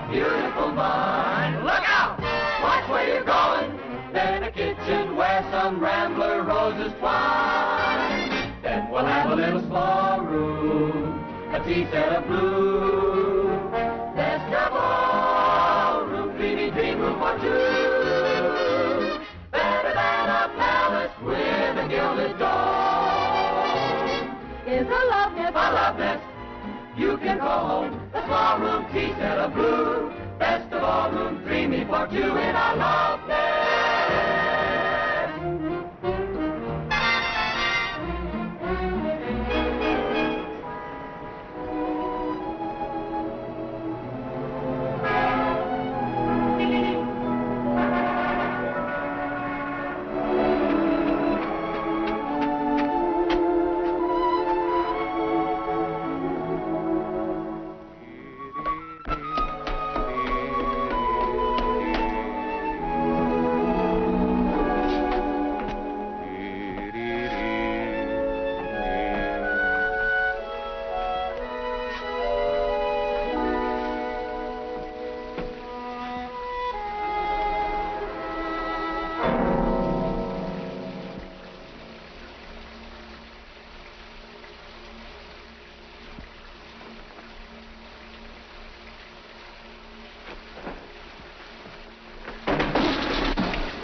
a beautiful mind. Look out! Watch where you're going. Then a kitchen where some rambler roses twine. Then we'll have a little small room, a tea set of blue. Best of all, room, dreamy dream room for two. Better than a palace with a gilded dome. Is a love nest, you can go home. The small room, tea set of blue. Best of all, room, dreamy for two in our love nest.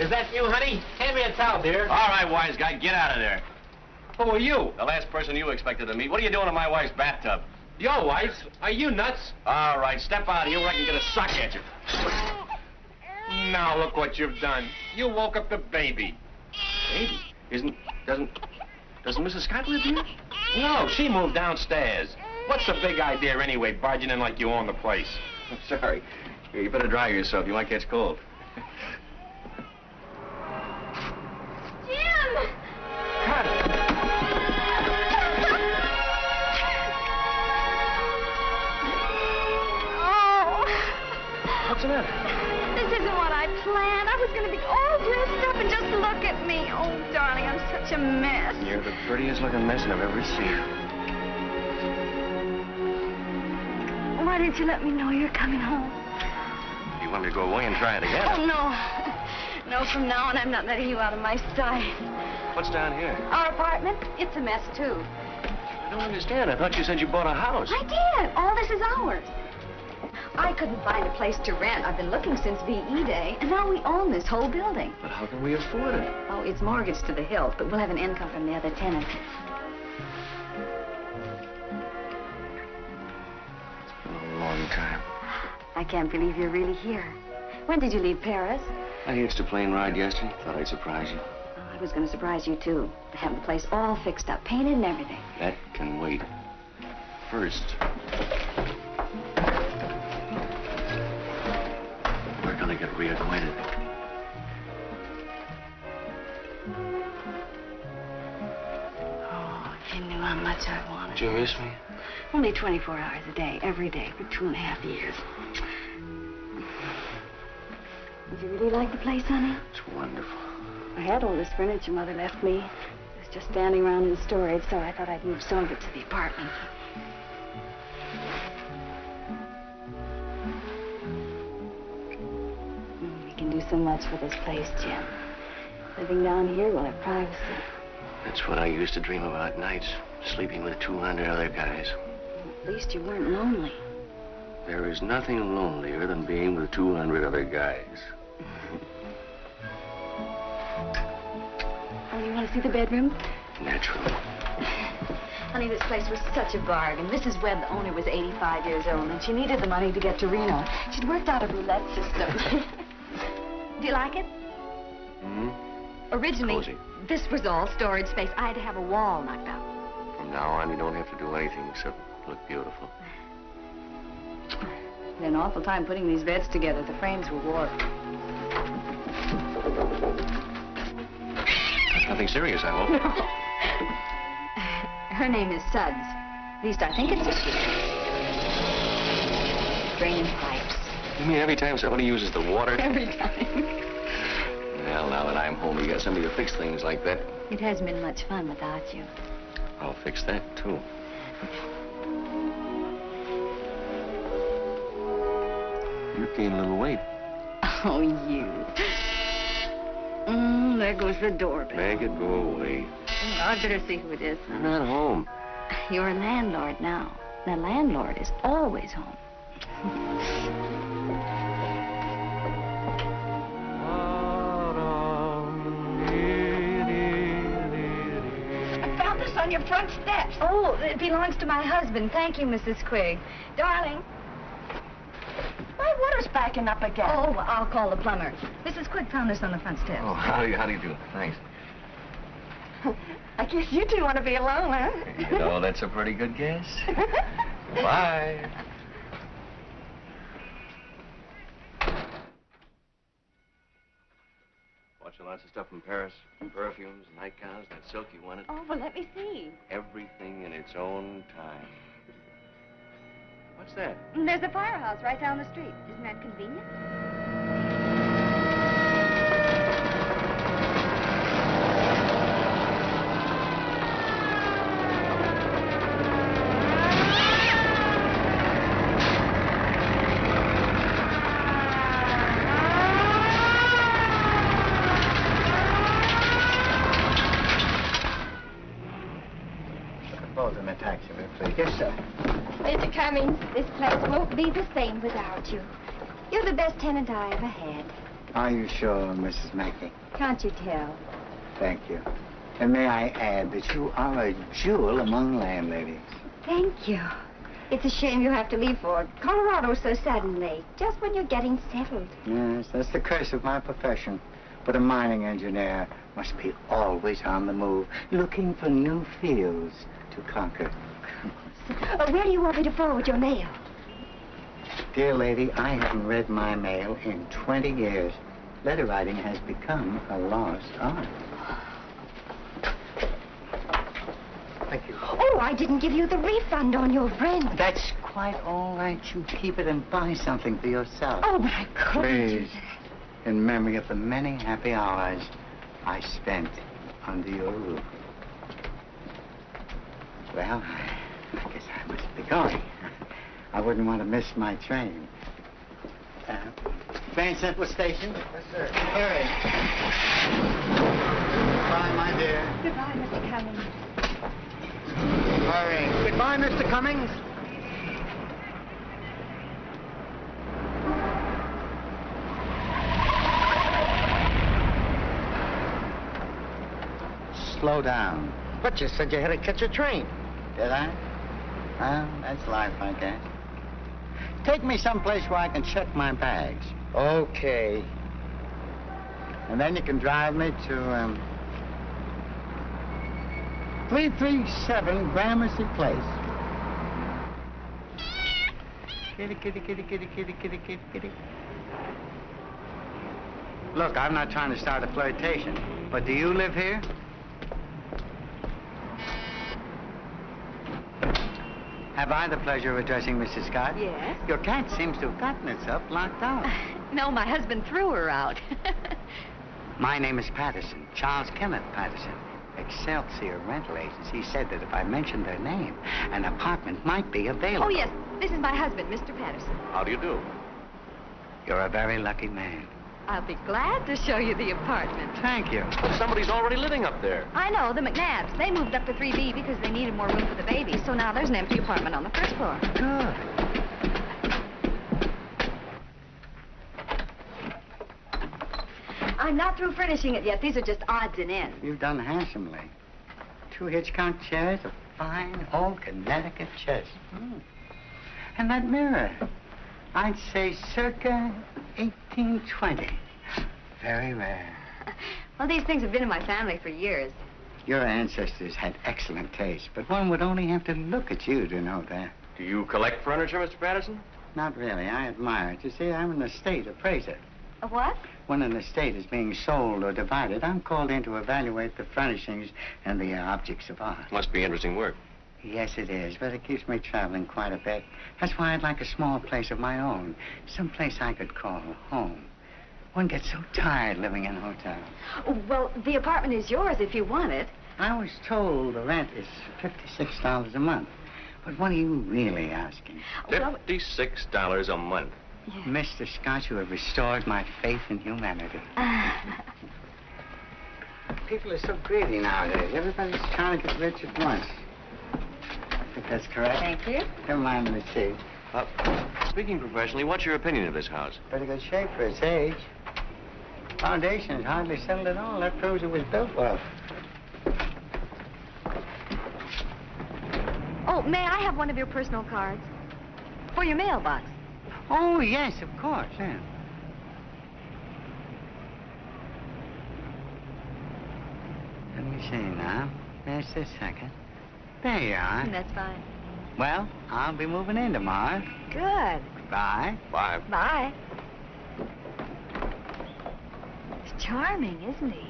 Is that you, honey? Hand me a towel, dear. All right, wise guy, get out of there. Who are you? The last person you expected to meet. What are you doing in my wife's bathtub? Your wife? Are you nuts? All right, step out of here where I can get a sock at you. Now look what you've done. You woke up the baby. Baby? Doesn't Mrs. Scott live here? No, she moved downstairs. What's the big idea anyway, barging in like you own the place? I'm sorry. Here, you better dry yourself. You might catch cold. What's the matter? This isn't what I planned. I was going to be all dressed up and just look at me. Oh, darling, I'm such a mess. You're the prettiest looking mess I've ever seen. Why didn't you let me know you're coming home? You want me to go away and try it again? Oh, no. No, from now on, I'm not letting you out of my sight. What's down here? Our apartment, it's a mess, too. I don't understand. I thought you said you bought a house. I did. All this is ours. I couldn't find a place to rent. I've been looking since VE Day, and now we own this whole building. But how can we afford it? Oh, it's mortgaged to the hilt, but we'll have an income from the other tenants. It's been a long time. I can't believe you're really here. When did you leave Paris? I hitched a plane ride yesterday. Thought I'd surprise you. Oh, I was going to surprise you, too. To have the place all fixed up, painted and everything. That can wait. First, we're gonna get reacquainted. Oh, if you knew how much I wanted. Did you miss me? Only 24 hours a day, every day, for 2.5 years. Did you really like the place, honey? It's wonderful. I had all this furniture Mother left me. It was just standing around in storage, so I thought I'd move some of it to the apartment. We can do so much for this place, Jim. Living down here, we'll have privacy. That's what I used to dream about nights, sleeping with 200 other guys. At least you weren't lonely. There is nothing lonelier than being with 200 other guys. Oh, you want to see the bedroom? Naturally. Honey, this place was such a bargain. Mrs. Webb, the owner, was 85 years old, and she needed the money to get to Reno. She'd worked out a roulette system. Do you like it? Mm-hmm. Originally, Cozy. this was all storage space. I had to have a wall knocked out. From now on, you don't have to do anything except look beautiful. It's been an awful time putting these beds together. The frames were warped. Nothing serious, I hope. Her name is Suds. At least I think it's a she. Draining pipes. You mean every time somebody uses the water? Every time. Well, now that I'm home, you got somebody to fix things like that. It hasn't been much fun without you. I'll fix that, too. You've gained a little weight. Oh, you. There goes the doorbell. Maggot, go away. I'd better see who it is. I'm not home. You're a landlord now. The landlord is always home. I found this on your front steps. Oh, it belongs to my husband. Thank you, Mrs. Quigg. Darling. My water's backing up again. Oh, I'll call the plumber. Mrs. Quigg found this on the front steps. Oh, how do you do? Thanks. I guess you two want to be alone, huh? You know, that's a pretty good guess. Bye. Watching lots of stuff from Paris. Perfumes, nightgowns, that silk you wanted. Oh, well, let me see. Everything in its own time. What's that? There's a firehouse right down the street. Isn't that convenient? Both in a taxi, please. Yes, sir. Mr. Cummings, this place won't be the same without you. You're the best tenant I ever had. Are you sure, Mrs. Mackey? Can't you tell? Thank you. And may I add that you are a jewel among landladies. Thank you. It's a shame you have to leave for Colorado so suddenly, just when you're getting settled. Yes, that's the curse of my profession. But a mining engineer must be always on the move, looking for new fields to conquer. Where do you want me to forward your mail? Dear lady, I haven't read my mail in 20 years. Letter writing has become a lost art. Thank you. Oh, I didn't give you the refund on your rent. That's quite all right. You keep it and buy something for yourself. Oh, but I couldn't do Please, that. in memory of the many happy hours I spent under your roof. Well, I guess I must be going. I wouldn't want to miss my train. Grand Central Station? Yes, sir. Hurry. Goodbye, my dear. Goodbye, Mr. Cummings. Hurry. Goodbye, Mr. Cummings. Slow down. But you said you had to catch a train. Did I? Well, that's life, I guess. Take me someplace where I can check my bags. Okay. And then you can drive me to, 337 Gramercy Place. Kitty, kitty, kitty, kitty, kitty, kitty, kitty, kitty. Look, I'm not trying to start a flirtation, but do you live here? Have I the pleasure of addressing Mrs. Scott? Yes. Your cat seems to have gotten itself locked out. No, my husband threw her out. My name is Patterson, Charles Kenneth Patterson. Excelsior Rental Agency said that if I mentioned their name, an apartment might be available. Oh, yes. This is my husband, Mr. Patterson. How do you do? You're a very lucky man. I'll be glad to show you the apartment. Thank you. Well, somebody's already living up there. I know, the McNabs. They moved up to 3B because they needed more room for the baby. So now there's an empty apartment on the first floor. Good. I'm not through furnishing it yet. These are just odds and ends. You've done handsomely. 2 Hitchcock chairs, a fine old Connecticut chest. And that mirror, I'd say circa 1820. Very rare. Well, these things have been in my family for years. Your ancestors had excellent taste, but one would only have to look at you to know that. Do you collect furniture, Mr. Patterson? Not really. I admire it. You see, I'm an estate appraiser. A what? When an estate is being sold or divided, I'm called in to evaluate the furnishings and the objects of art. Must be interesting work. Yes, it is, but it keeps me traveling quite a bit. That's why I'd like a small place of my own, some place I could call home. One gets so tired living in hotels. Oh, well, the apartment is yours if you want it. I was told the rent is $56 a month. But what are you really asking? Well, $56 a month. Yes. Mr. Scott, you have restored my faith in humanity. People are so greedy nowadays. Everybody's trying to get rich at once. I think that's correct. Thank you. Never mind the receipt. Speaking professionally, what's your opinion of this house? Pretty good shape for its age. Foundation is hardly settled at all. That proves it was built well. Oh, may I have one of your personal cards? For your mailbox. Oh, yes, of course, yeah. Let me see now. Just a second. There you are. That's fine. Well, I'll be moving in tomorrow. Good. Bye. Bye. Bye. He's charming, isn't he?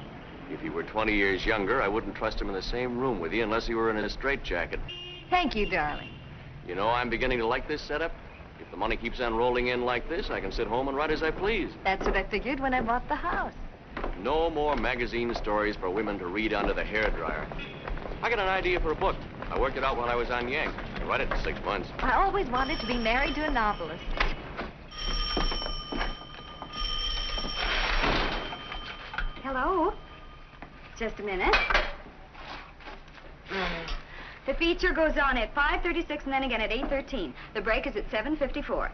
If he were 20 years younger, I wouldn't trust him in the same room with you unless he were in a straitjacket. Thank you, darling. You know, I'm beginning to like this setup. If the money keeps on rolling in like this, I can sit home and write as I please. That's what I figured when I bought the house. No more magazine stories for women to read under the hairdryer. I got an idea for a book. I worked it out while I was on Yank. I read it in 6 months. I always wanted to be married to a novelist. Hello? Just a minute. The feature goes on at 5:36 and then again at 8:13. The break is at 7:54.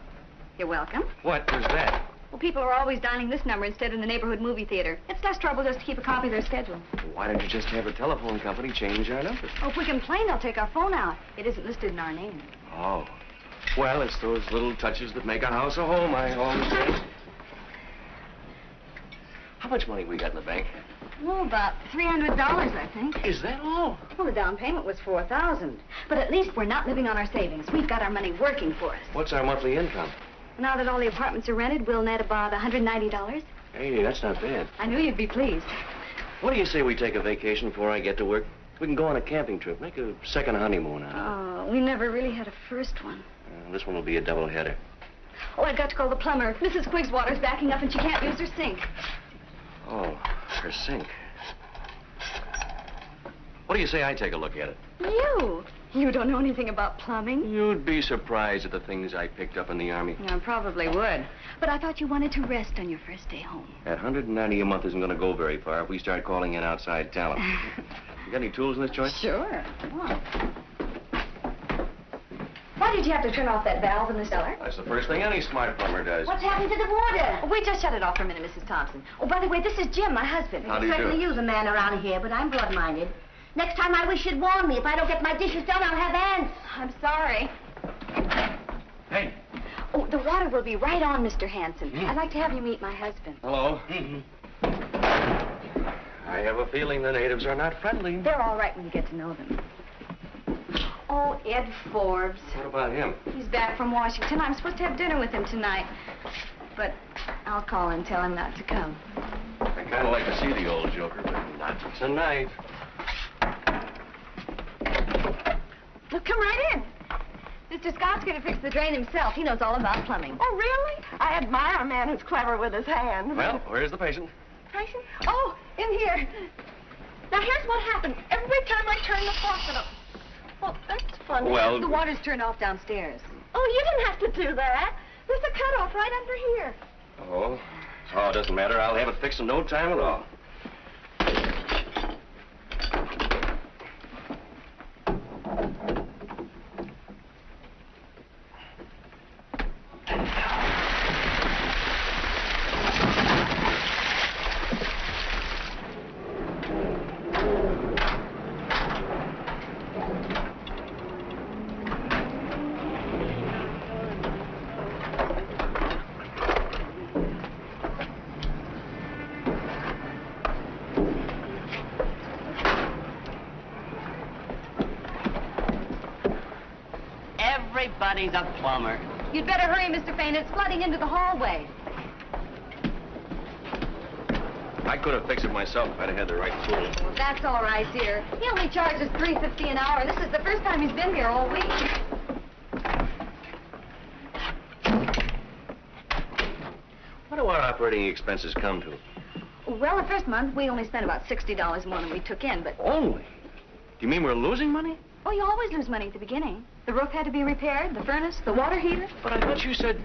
You're welcome. What is that? Well, people are always dialing this number instead of the neighborhood movie theater. It's less trouble just to keep a copy of their schedule. Why don't you just have a telephone company change our number? Oh, if we complain, they'll take our phone out. It isn't listed in our name. Oh. Well, it's those little touches that make a house a home, I always say. How much money we got in the bank? Oh, about $300, I think. Is that all? Well, the down payment was $4,000. But at least we're not living on our savings. We've got our money working for us. What's our monthly income? Now that all the apartments are rented, we'll net about $190. Hey, that's not bad. I knew you'd be pleased. What do you say we take a vacation before I get to work? We can go on a camping trip. Make a second honeymoon out of it. Oh, we never really had a first one. This one will be a doubleheader. Oh, I've got to call the plumber. Mrs. Quigg's water's backing up and she can't use her sink. Oh, her sink. What do you say I take a look at it? You? You don't know anything about plumbing? You'd be surprised at the things I picked up in the Army. I probably would. But I thought you wanted to rest on your first day home. That $190 a month isn't going to go very far if we start calling in outside talent. You got any tools in this joint? Sure. Come on. Why did you have to turn off that valve in the cellar? That's the first thing any smart plumber does. What's happened to the water? Oh, we just shut it off for a minute, Mrs. Thompson. Oh, by the way, this is Jim, my husband. How do you Certainly do? you're the man around here, but I'm broad-minded. Next time I wish you'd warn me. If I don't get my dishes done, I'll have ants. I'm sorry. Hey. Oh, the water will be right on, Mr. Hanson. I'd like to have you meet my husband. Hello. I have a feeling the natives are not friendly. They're all right when you get to know them. Oh, Ed Forbes. What about him? He's back from Washington. I'm supposed to have dinner with him tonight. But I'll call and tell him not to come. I kind of like to see the old joker, but not tonight. Well, come right in. Mr. Scott's going to fix the drain himself. He knows all about plumbing. Oh, really? I admire a man who's clever with his hands. Well, where's the patient? Patient? Oh, in here. Now, here's what happened. Every time I turn the faucet on. Well, that's funny. Well, The water's turned off downstairs. Oh, you didn't have to do that. There's a cutoff right under here. Oh, it doesn't matter. I'll have it fixed in no time at all. Everybody's a plumber. You'd better hurry, Mr. Fain. It's flooding into the hallway. I could have fixed it myself if I'd have had the right tool. Well, that's all right, dear. He only charges $3.50 an hour. This is the first time he's been here all week. What do our operating expenses come to? Well, the first month, we only spent about $60 more than we took in, but... Only? Do you mean we're losing money? Oh, you always lose money at the beginning. The roof had to be repaired, the furnace, the water heater. But I thought you said...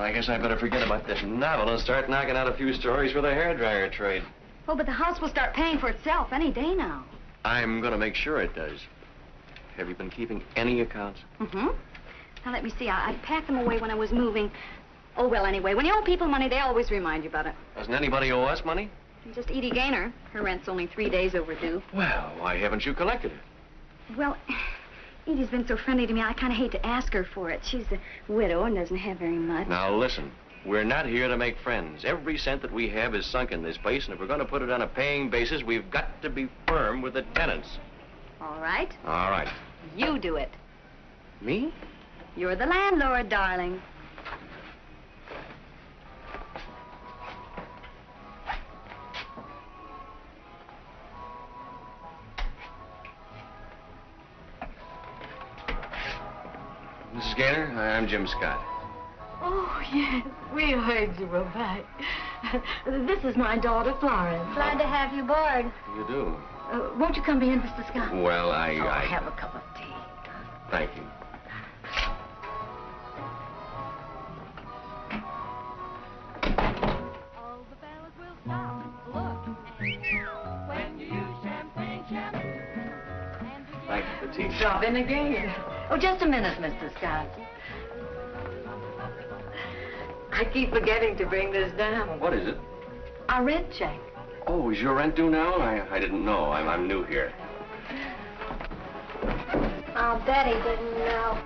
I guess I better forget about this novel and start knocking out a few stories for the hairdryer trade. Oh, but the house will start paying for itself any day now. I'm going to make sure it does. Have you been keeping any accounts? Mm-hmm. Now, let me see. I packed them away when I was moving. Oh, well, anyway, when you owe people money, they always remind you about it. Doesn't anybody owe us money? Just Edie Gaynor. Her rent's only 3 days overdue. Well, why haven't you collected it? Well, Edie's been so friendly to me, I kind of hate to ask her for it. She's a widow and doesn't have very much. Now, listen. We're not here to make friends. Every cent that we have is sunk in this place, and if we're going to put it on a paying basis, we've got to be firm with the tenants. All right. All right. You do it. Me? You're the landlord, darling. Mrs. Gaynor, I'm Jim Scott. Oh, yes. We heard you were back. This is my daughter, Florence. Glad to have you aboard. You do? Won't you come in, Mr. Scott? Well, Have a cup of tea. Thank you. All the fellas will stop, look, and when you use champagne, and Thank you for tea. Drop in again. Oh, just a minute, Mr. Scott. I keep forgetting to bring this down. What is it? Our rent check. Oh, is your rent due now? I didn't know. I'm new here. I'll bet he didn't know.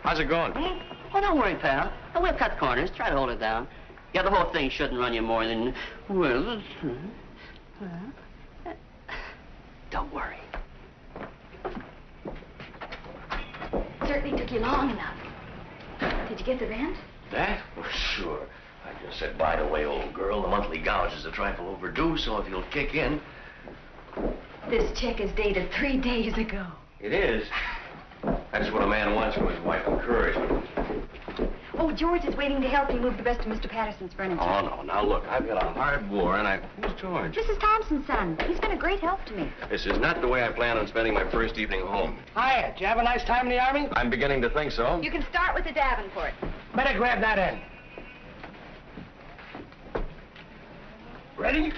How's it going? Oh, don't worry, pal. We'll cut corners. Try to hold it down. Yeah, the whole thing shouldn't run you more than... Well... Don't worry. Certainly took you long enough. Did you get the rent? That? Well, sure. I just said, by the way, old girl, the monthly gouge is a trifle overdue, so if you'll kick in... This check is dated 3 days ago. It is? That's what a man wants from his wife, encouragement. Oh, George is waiting to help you move the rest of Mr. Patterson's furniture. Oh, no. Now, look, I've got a hard war, and Who's George? Mrs. Thompson's son. He's been a great help to me. This is not the way I plan on spending my first evening home. Hiya. Did you have a nice time in the Army? I'm beginning to think so. You can start with the Davenport. Better grab that end. Ready?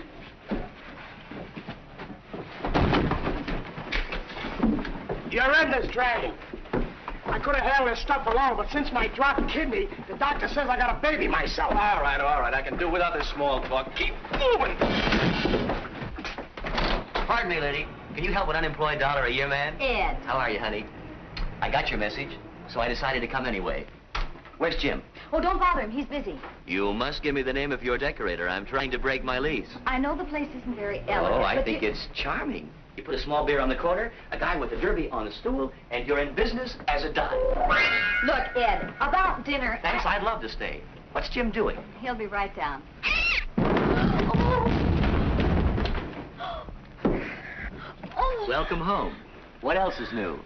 Your end is dragging. I could have handled this stuff alone, but since my dropped kidney, the doctor says I got a baby myself. All right. I can do without this small talk. Keep moving. Pardon me, lady. Can you help an unemployed $1 a year man? Ed. How are you, honey? I got your message, so I decided to come anyway. Where's Jim? Oh, don't bother him. He's busy. You must give me the name of your decorator. I'm trying to break my lease. I know the place isn't very elegant. Oh, I but think it's charming. You put a small beer on the corner, a guy with a derby on a stool, and you're in business as a dime. Look, Ed, about dinner... Thanks, I'd love to stay. What's Jim doing? He'll be right down. Welcome home. What else is new?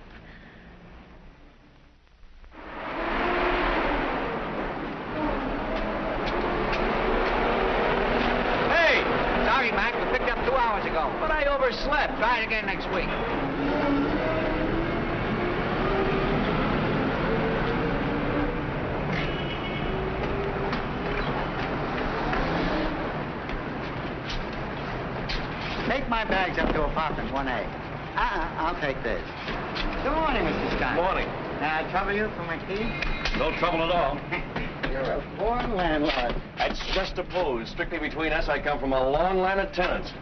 Mac, we picked up 2 hours ago. But I overslept. Try it again next week. Take my bags up to apartment 1A. I'll take this. Good morning, Mr. Scott. Morning. May I trouble you for my key? No trouble at all. You're a born landlord. That's just a pose. Strictly between us, I come from a long line of tenants.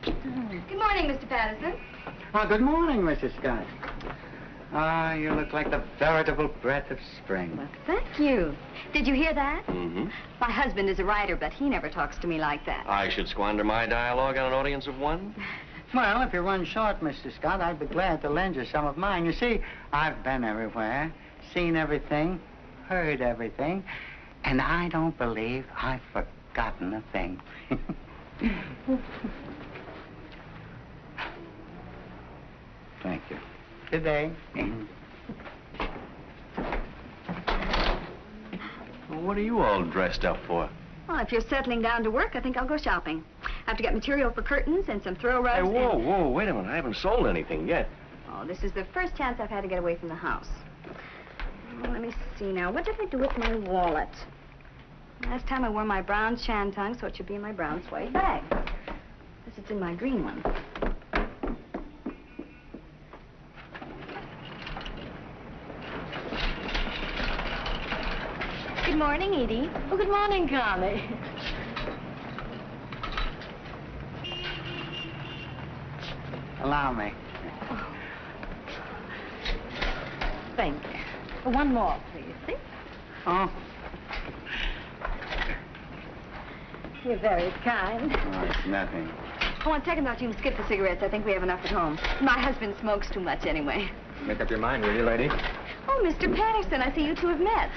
Good morning, Mr. Patterson. Good morning, Mrs. Scott. You look like the veritable breath of spring. Well, thank you. Did you hear that? Mm-hmm. My husband is a writer, but he never talks to me like that. I should squander my dialogue on an audience of one? Well, if you run short, Mr. Scott, I'd be glad to lend you some of mine. You see, I've been everywhere, seen everything, heard everything, and I don't believe I've forgotten a thing. Thank you. Good day. Well, what are you all dressed up for? Well, if you're settling down to work, I think I'll go shopping. I have to get material for curtains and some throw rugs. Hey, whoa, wait a minute. I haven't sold anything yet. Oh, this is the first chance I've had to get away from the house. Well, let me see now. What did I do with my wallet? Last time I wore my brown shantung, so it should be in my brown suede bag. This is in my green one. Good morning, Edie. Oh, good morning, Connie. Allow me. Thank you. One more, please. See? Oh. You're very kind. Oh, it's nothing. Oh, on second thought, you can skip the cigarettes. I think we have enough at home. My husband smokes too much anyway. Make up your mind, will you, lady? Oh, Mr. Patterson, I see you two have met.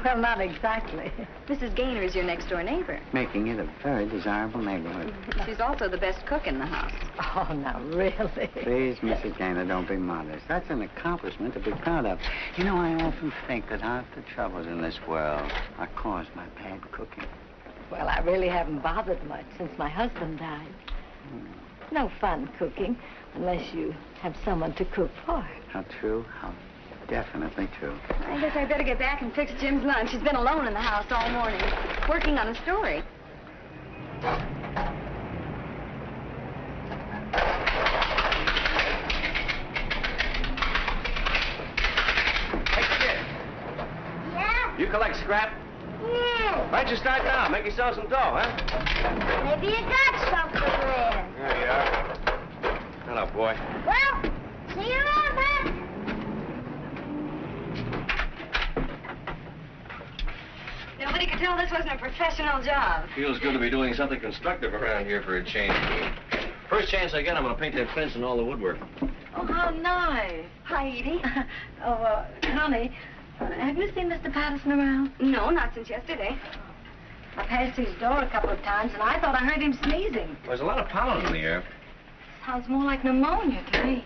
Well, not exactly. Mrs. Gaynor is your next-door neighbor. Making it a very desirable neighborhood. She's also the best cook in the house. Oh, now, really? Please, Mrs. Gaynor, don't be modest. That's an accomplishment to be proud of. You know, I often think that half the troubles in this world are caused by bad cooking. Well, I really haven't bothered much since my husband died. No fun cooking unless you have someone to cook for. How true, how definitely true. I guess I better get back and fix Jim's lunch. He's been alone in the house all morning, working on a story. Hey, kid. Yeah? You collect scrap? Yeah. Why don't you start now? Make yourself some dough, huh? Maybe you got something there. There you are. Hello, boy. Well, see you around, man. Nobody could tell this wasn't a professional job. Feels good to be doing something constructive around here for a change. First chance I get, I'm going to paint that fence and all the woodwork. Oh, how nice. Hi, Edie. Connie, have you seen Mr. Patterson around? No, not since yesterday. I passed his door a couple of times, and I thought I heard him sneezing. There's a lot of pollen in the air. Sounds more like pneumonia to me.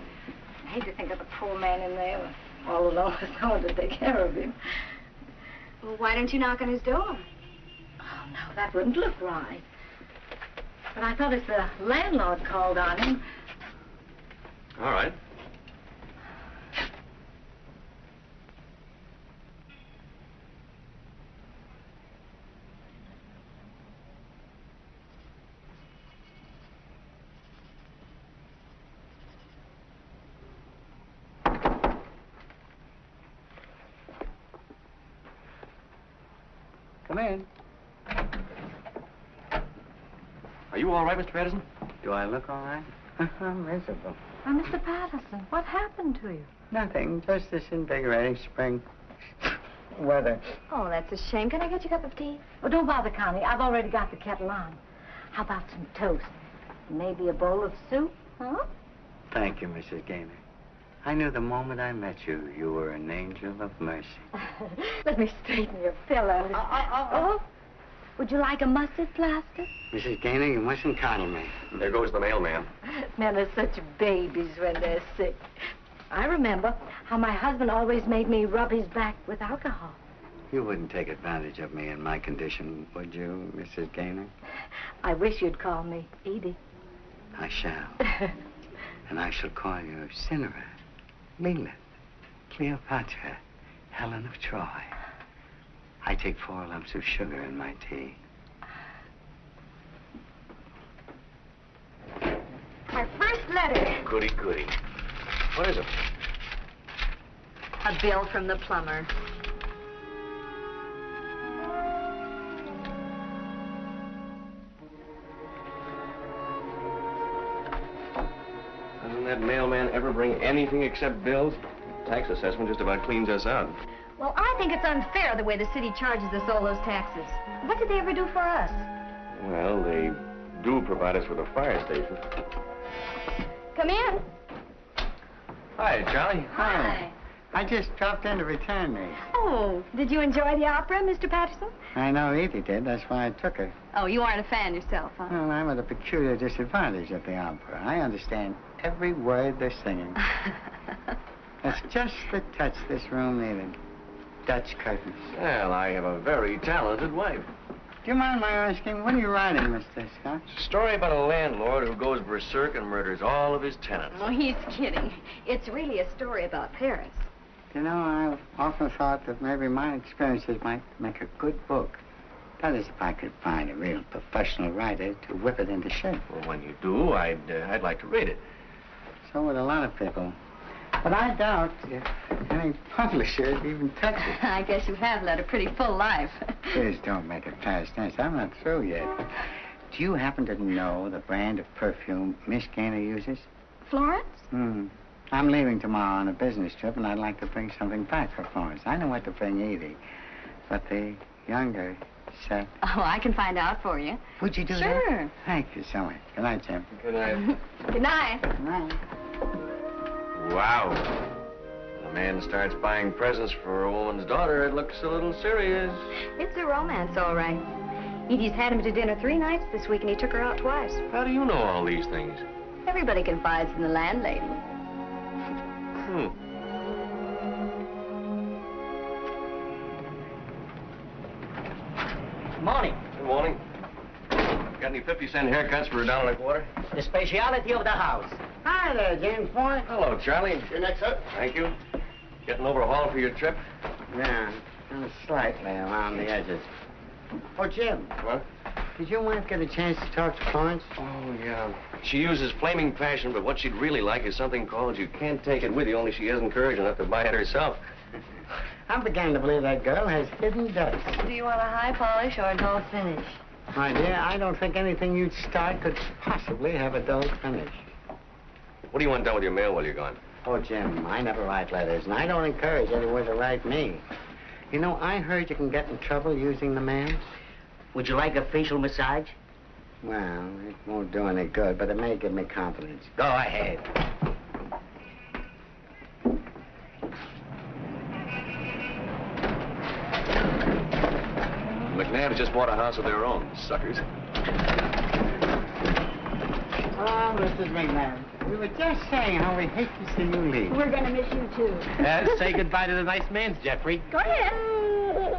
I hate to think of the poor man in there, all alone with no one to take care of him. Well, why don't you knock on his door? Oh, no, that wouldn't look right. But I thought if the landlord called on him... All right. Come in. Are you all right, Mr. Patterson? Do I look all right? I'm miserable. Mr. Patterson, what happened to you? Nothing, just this invigorating spring weather. Oh, that's a shame. Can I get you a cup of tea? Oh, don't bother, Connie. I've already got the kettle on. How about some toast? Maybe a bowl of soup, huh? Thank you, Mrs. Gaynor. I knew the moment I met you, you were an angel of mercy. Let me straighten your pillow. Oh, would you like a mustard plaster? Mrs. Gaynor, you mustn't coddle me. There goes the mailman. Men are such babies when they're sick. I remember how my husband always made me rub his back with alcohol. You wouldn't take advantage of me in my condition, would you, Mrs. Gaynor? I wish you'd call me Edie. I shall. And I shall call you Cinderella, Lilith, Cleopatra, Helen of Troy. I take 4 lumps of sugar in my tea. Our first letter. Goody, goody. What is it? A bill from the plumber. Doesn't that mailman ever bring anything except bills? Tax assessment just about cleans us out. Well, I think it's unfair the way the city charges us all those taxes. What did they ever do for us? Well, they do provide us with a fire station. Come in. Hi, Charlie. Hi. I just dropped in to return these. Oh, did you enjoy the opera, Mr. Patterson? I know Edie did. That's why I took her. Oh, you aren't a fan yourself, huh? Well, I'm at a peculiar disadvantage at the opera. I understand every word they're singing. That's just the touch this room needed. Dutch curtains. Well, I have a very talented wife. Do you mind my asking, what are you writing, Mr. Scott? It's a story about a landlord who goes berserk and murders all of his tenants. Oh, he's kidding. It's really a story about Paris. You know, I've often thought that maybe my experiences might make a good book. That is, if I could find a real professional writer to whip it into shape. Well, when you do, I'd like to read it. So would a lot of people. But I doubt if any publisher would even touch it. I guess you have led a pretty full life. Please don't make it past tense. I'm not through yet. Do you happen to know the brand of perfume Miss Gaynor uses? Florence? I'm leaving tomorrow on a business trip, and I'd like to bring something back for Florence. I know what to bring Edie, but the younger set. Oh, I can find out for you. Would you do that? Sure. Thank you so much. Good night, Jim. Good night. Good night. Good night. Wow. When a man starts buying presents for a woman's daughter, it looks a little serious. It's a romance, all right. Edie's had him to dinner 3 nights this week, and he took her out twice. How do you know all these things? Everybody confides in the landlady. Morning. Good morning. Got any 50-cent haircuts for $1.25? The speciality of the house. Hi there, James Boy. Hello, Charlie. Your next up. Thank you. Getting overhauled for your trip? Yeah, kind of slightly around the edges. Oh, Jim. What? Did your wife get a chance to talk to Florence? Oh, yeah. She uses flaming passion, but what she'd really like is something called You Can't Take It With You, only she hasn't courage enough to buy it herself. I'm beginning to believe that girl has hidden depths. Do you want a high polish or a dull finish? My dear, I don't think anything you'd start could possibly have a dull finish. What do you want done with your mail while you're gone? Oh, Jim, I never write letters, and I don't encourage anyone to write me. You know, I heard you can get in trouble using the mail. Would you like a facial massage? Well, it won't do any good, but it may give me confidence. Go ahead. McNabb's just bought a house of their own, suckers. Oh, Mrs. McNabb, we were just saying how we hate to see you leave. We're going to miss you, too. Say goodbye to the nice man's, Jeffrey. Go ahead.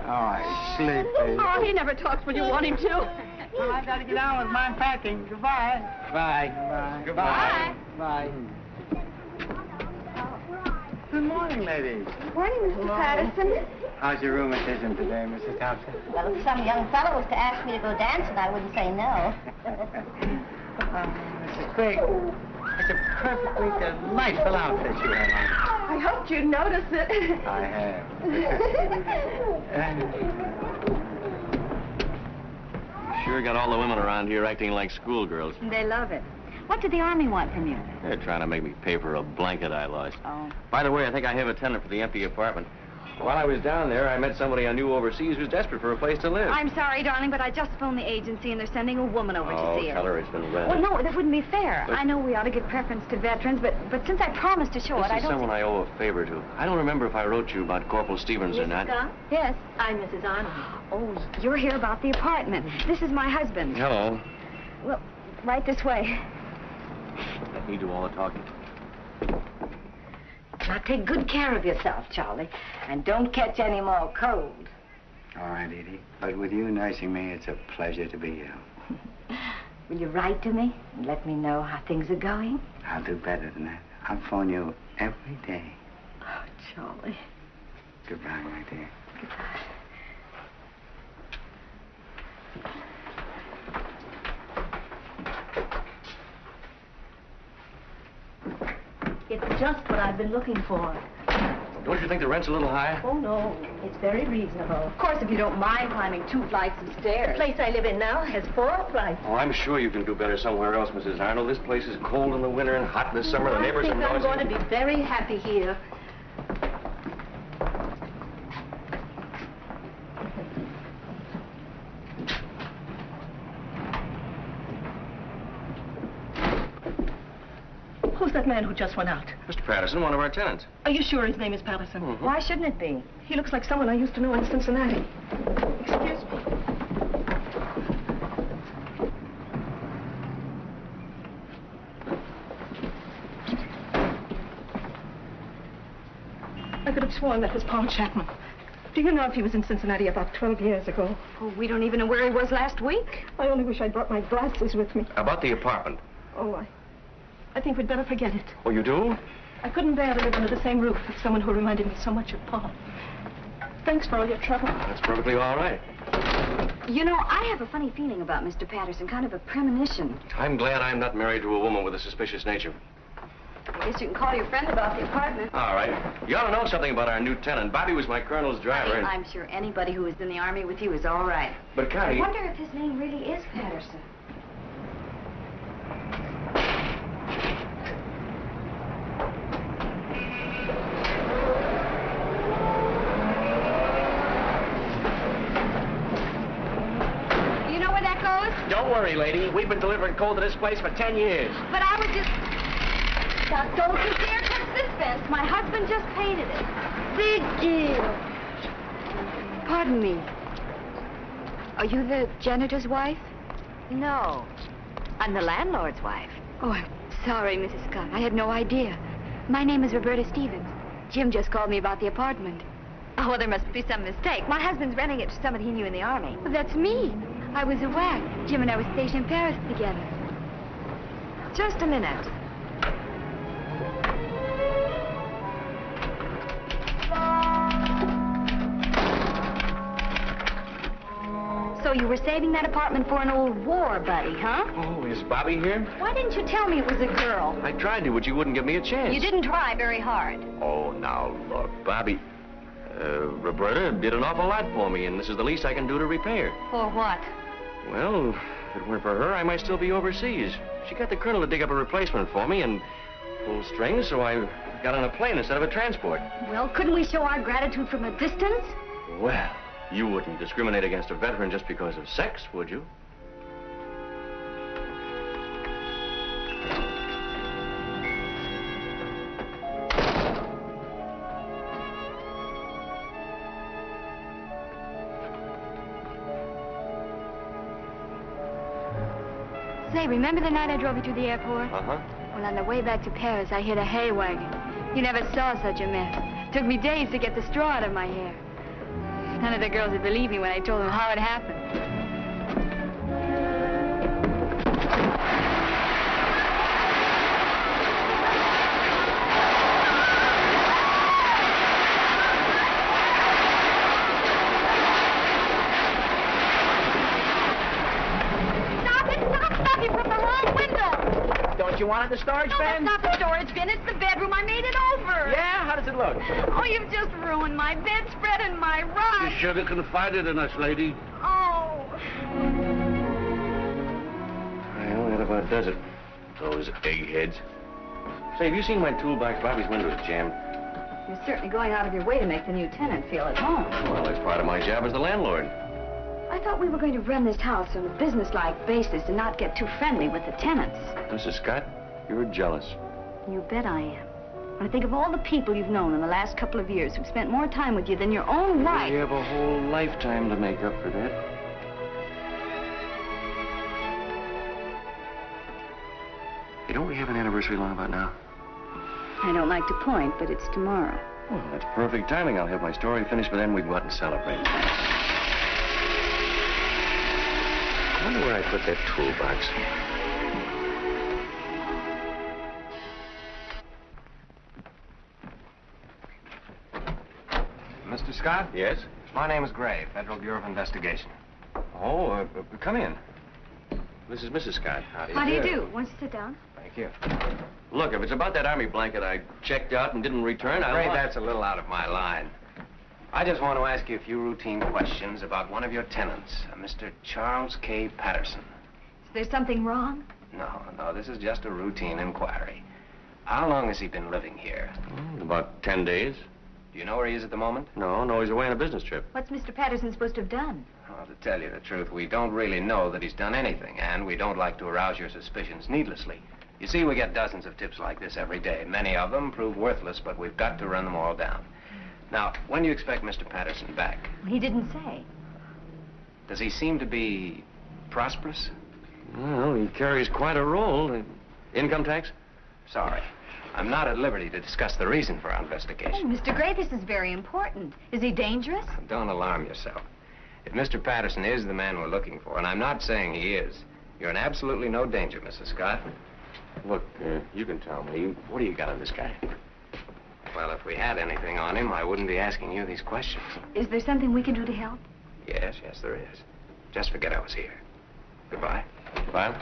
Oh, sleepy. Oh, he never talks when you want him to. Well, I gotta get on with my packing. Goodbye. Bye. Bye. Goodbye. Bye. Good morning, ladies. Morning, Mr. Patterson. How's your rheumatism today, Mrs. Thompson? Well, if some young fellow was to ask me to go dancing, I wouldn't say no. Mrs. Big, it's a perfectly delightful outfit you have on. I hoped you'd notice it. I have. Sure got all the women around here acting like schoolgirls. They love it. What did the Army want from you? They're trying to make me pay for a blanket I lost. Oh. By the way, I think I have a tenant for the empty apartment. While I was down there, I met somebody I knew overseas who's desperate for a place to live. I'm sorry, darling, but I just phoned the agency, and they're sending a woman over to see her. Tell her it's been rented. Well, no, that wouldn't be fair. But- I know we ought to give preference to veterans, but since I promised to show This it, I is don't... someone I owe a favor to. I don't remember if I wrote you about Corporal Stevens or not. Scott? Yes. I'm Mrs. Arnold. Oh, you're here about the apartment. This is my husband. Hello. Well, right this way. Let me do all the talking. Now, take good care of yourself, Charlie, and don't catch any more cold. All right, Edie. But with you nursing me, it's a pleasure to be here. Will you write to me and let me know how things are going? I'll do better than that. I'll phone you every day. Oh, Charlie. Goodbye, my dear. Goodbye. It's just what I've been looking for. Don't you think the rent's a little high? Oh, no. It's very reasonable. Of course, if you don't mind climbing 2 flights of The stairs. place I live in now has 4 flights. Oh, I'm sure you can do better somewhere else, Mrs. Arnold. This place is cold in the winter and hot in the summer. The neighbors are I think I'm noisy. going to be very happy here. Who's that man who just went out? Mr. Patterson, one of our tenants. Are you sure his name is Patterson? Why shouldn't it be? He looks like someone I used to know in Cincinnati. Excuse me. I could have sworn that was Paul Chapman. Do you know if he was in Cincinnati about 12 years ago? Oh, we don't even know where he was last week. I only wish I'd brought my glasses with me. About the apartment. Oh, I think we'd better forget it. Oh, you do? I couldn't bear to live under the same roof with someone who reminded me so much of Paul. Thanks for all your trouble. That's perfectly all right. You know, I have a funny feeling about Mr. Patterson, kind of a premonition. I'm glad I'm not married to a woman with a suspicious nature. I guess you can call your friend about the apartment. All right. You ought to know something about our new tenant. Bobby was my colonel's driver. I'm sure anybody who was in the Army with you is all right. But, Connie... I wonder if his name really is Patterson. You know where that goes? Don't worry, lady. We've been delivering coal to this place for 10 years. But I was just... Now, don't you dare touch this fence. My husband just painted it. Big deal. Pardon me. Are you the janitor's wife? No. I'm the landlord's wife. Oh, I'm sorry, Mrs. Scott. I had no idea. My name is Roberta Stevens. Jim just called me about the apartment. Oh, well, there must be some mistake. My husband's renting it to somebody he knew in the Army. Well, that's me. I was aware. Jim and I were stationed in Paris together. Just a minute. So you were saving that apartment for an old war buddy, huh? Oh, is Bobby here? Why didn't you tell me it was a girl? I tried to, but you wouldn't give me a chance. You didn't try very hard. Oh, now, look, Bobby... Roberta did an awful lot for me, and this is the least I can do to repay her. For what? Well, if it weren't for her, I might still be overseas. She got the colonel to dig up a replacement for me and pull strings, so I got on a plane instead of a transport. Well, couldn't we show our gratitude from a distance? Well, you wouldn't discriminate against a veteran just because of sex, would you? Say, remember the night I drove you to the airport? Uh-huh. Well, on the way back to Paris, I hit a hay wagon. You never saw such a mess. Took me days to get the straw out of my hair. None of the girls would believe me when I told them how it happened. Don't you want it in the storage No, bin? it's not the storage bin. It's the bedroom. I made it over. Yeah? How does it look? Oh, you've just ruined my bedspread and my rug. You should have confided in us, lady. Oh. Well, that about does it. Those eggheads. Say, have you seen my toolbox? Bobby's window is jammed. You're certainly going out of your way to make the new tenant feel at home. Well, that's part of my job as the landlord. I thought we were going to run this house on a business-like basis and not get too friendly with the tenants. Mrs. Scott, you're jealous. You bet I am. When I think of all the people you've known in the last couple of years who've spent more time with you than your own wife. You have a whole lifetime to make up for that. Hey, don't we have an anniversary long about now? I don't like to point, but it's tomorrow. Well, that's perfect timing. I'll have my story finished, but then we go out and celebrate. I wonder where I put that toolbox. Mr. Scott? Yes? My name is Gray, Federal Bureau of Investigation. Oh, come in. This is Mrs. Scott. How do you do? Won't you sit down? Thank you. Look, if it's about that army blanket I checked out and didn't return, I'm afraid that's a little out of my line. I just want to ask you a few routine questions about one of your tenants, Mr. Charles K. Patterson. Is there something wrong? No, this is just a routine inquiry. How long has he been living here? About 10 days. Do you know where he is at the moment? No, he's away on a business trip. What's Mr. Patterson supposed to have done? Well, to tell you the truth, we don't really know that he's done anything, and we don't like to arouse your suspicions needlessly. You see, we get dozens of tips like this every day. Many of them prove worthless, but we've got to run them all down. Now, when do you expect Mr. Patterson back? He didn't say. Does he seem to be prosperous? Well, he carries quite a role. Income tax? Sorry. I'm not at liberty to discuss the reason for our investigation. Oh, Mr. Gray, this is very important. Is he dangerous? Don't alarm yourself. If Mr. Patterson is the man we're looking for, and I'm not saying he is, you're in absolutely no danger, Mrs. Scott. Look, you can tell me. What do you got on this guy? Well, if we had anything on him, I wouldn't be asking you these questions. Is there something we can do to help? Yes, there is. Just forget I was here. Goodbye. Bye.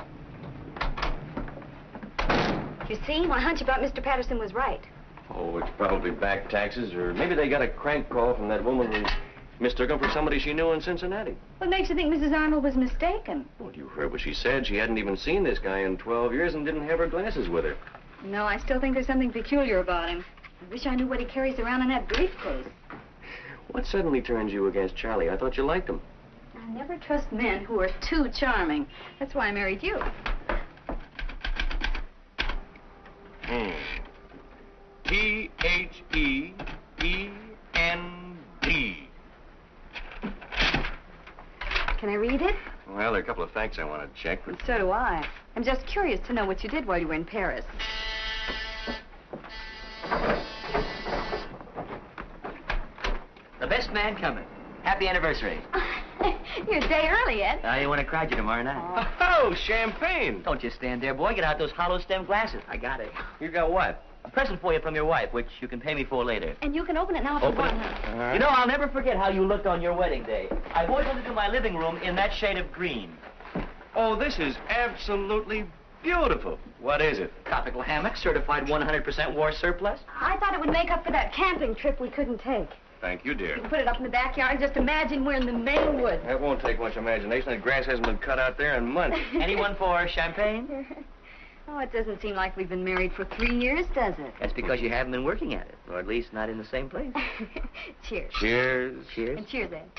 You see, my hunch about Mr. Patterson was right. Oh, it's probably back taxes, or maybe they got a crank call from that woman who mistook him for somebody she knew in Cincinnati. What makes you think Mrs. Arnold was mistaken? Well, you heard what she said. She hadn't even seen this guy in 12 years and didn't have her glasses with her. No, I still think there's something peculiar about him. I wish I knew what he carries around in that briefcase. What suddenly turns you against Charlie? I thought you liked him. I never trust men who are too charming. That's why I married you. T-H-E-E-N-D. Can I read it? Well, there are a couple of facts I want to check. And so do I. I'm just curious to know what you did while you were in Paris. The best man coming. Happy anniversary. You're a day early, Ed. You want to cry you tomorrow night. Oh, champagne! Don't just stand there, boy. Get out those hollow stem glasses. I got it. You got what? A present for you from your wife, which you can pay me for later. And you can open it now if you want. You know, I'll never forget how you looked on your wedding day. I've always wanted to do my living room in that shade of green. Oh, this is absolutely beautiful. What is it? Tropical hammock, certified 100% war surplus. I thought it would make up for that camping trip we couldn't take. Thank you, dear. You can put it up in the backyard and just imagine we're in the Maine woods. That won't take much imagination. That grass hasn't been cut out there in months. Anyone for champagne? Oh, it doesn't seem like we've been married for 3 years, does it? That's because you haven't been working at it, or at least not in the same place. Cheers. Cheers. Cheers. And cheers, Ed.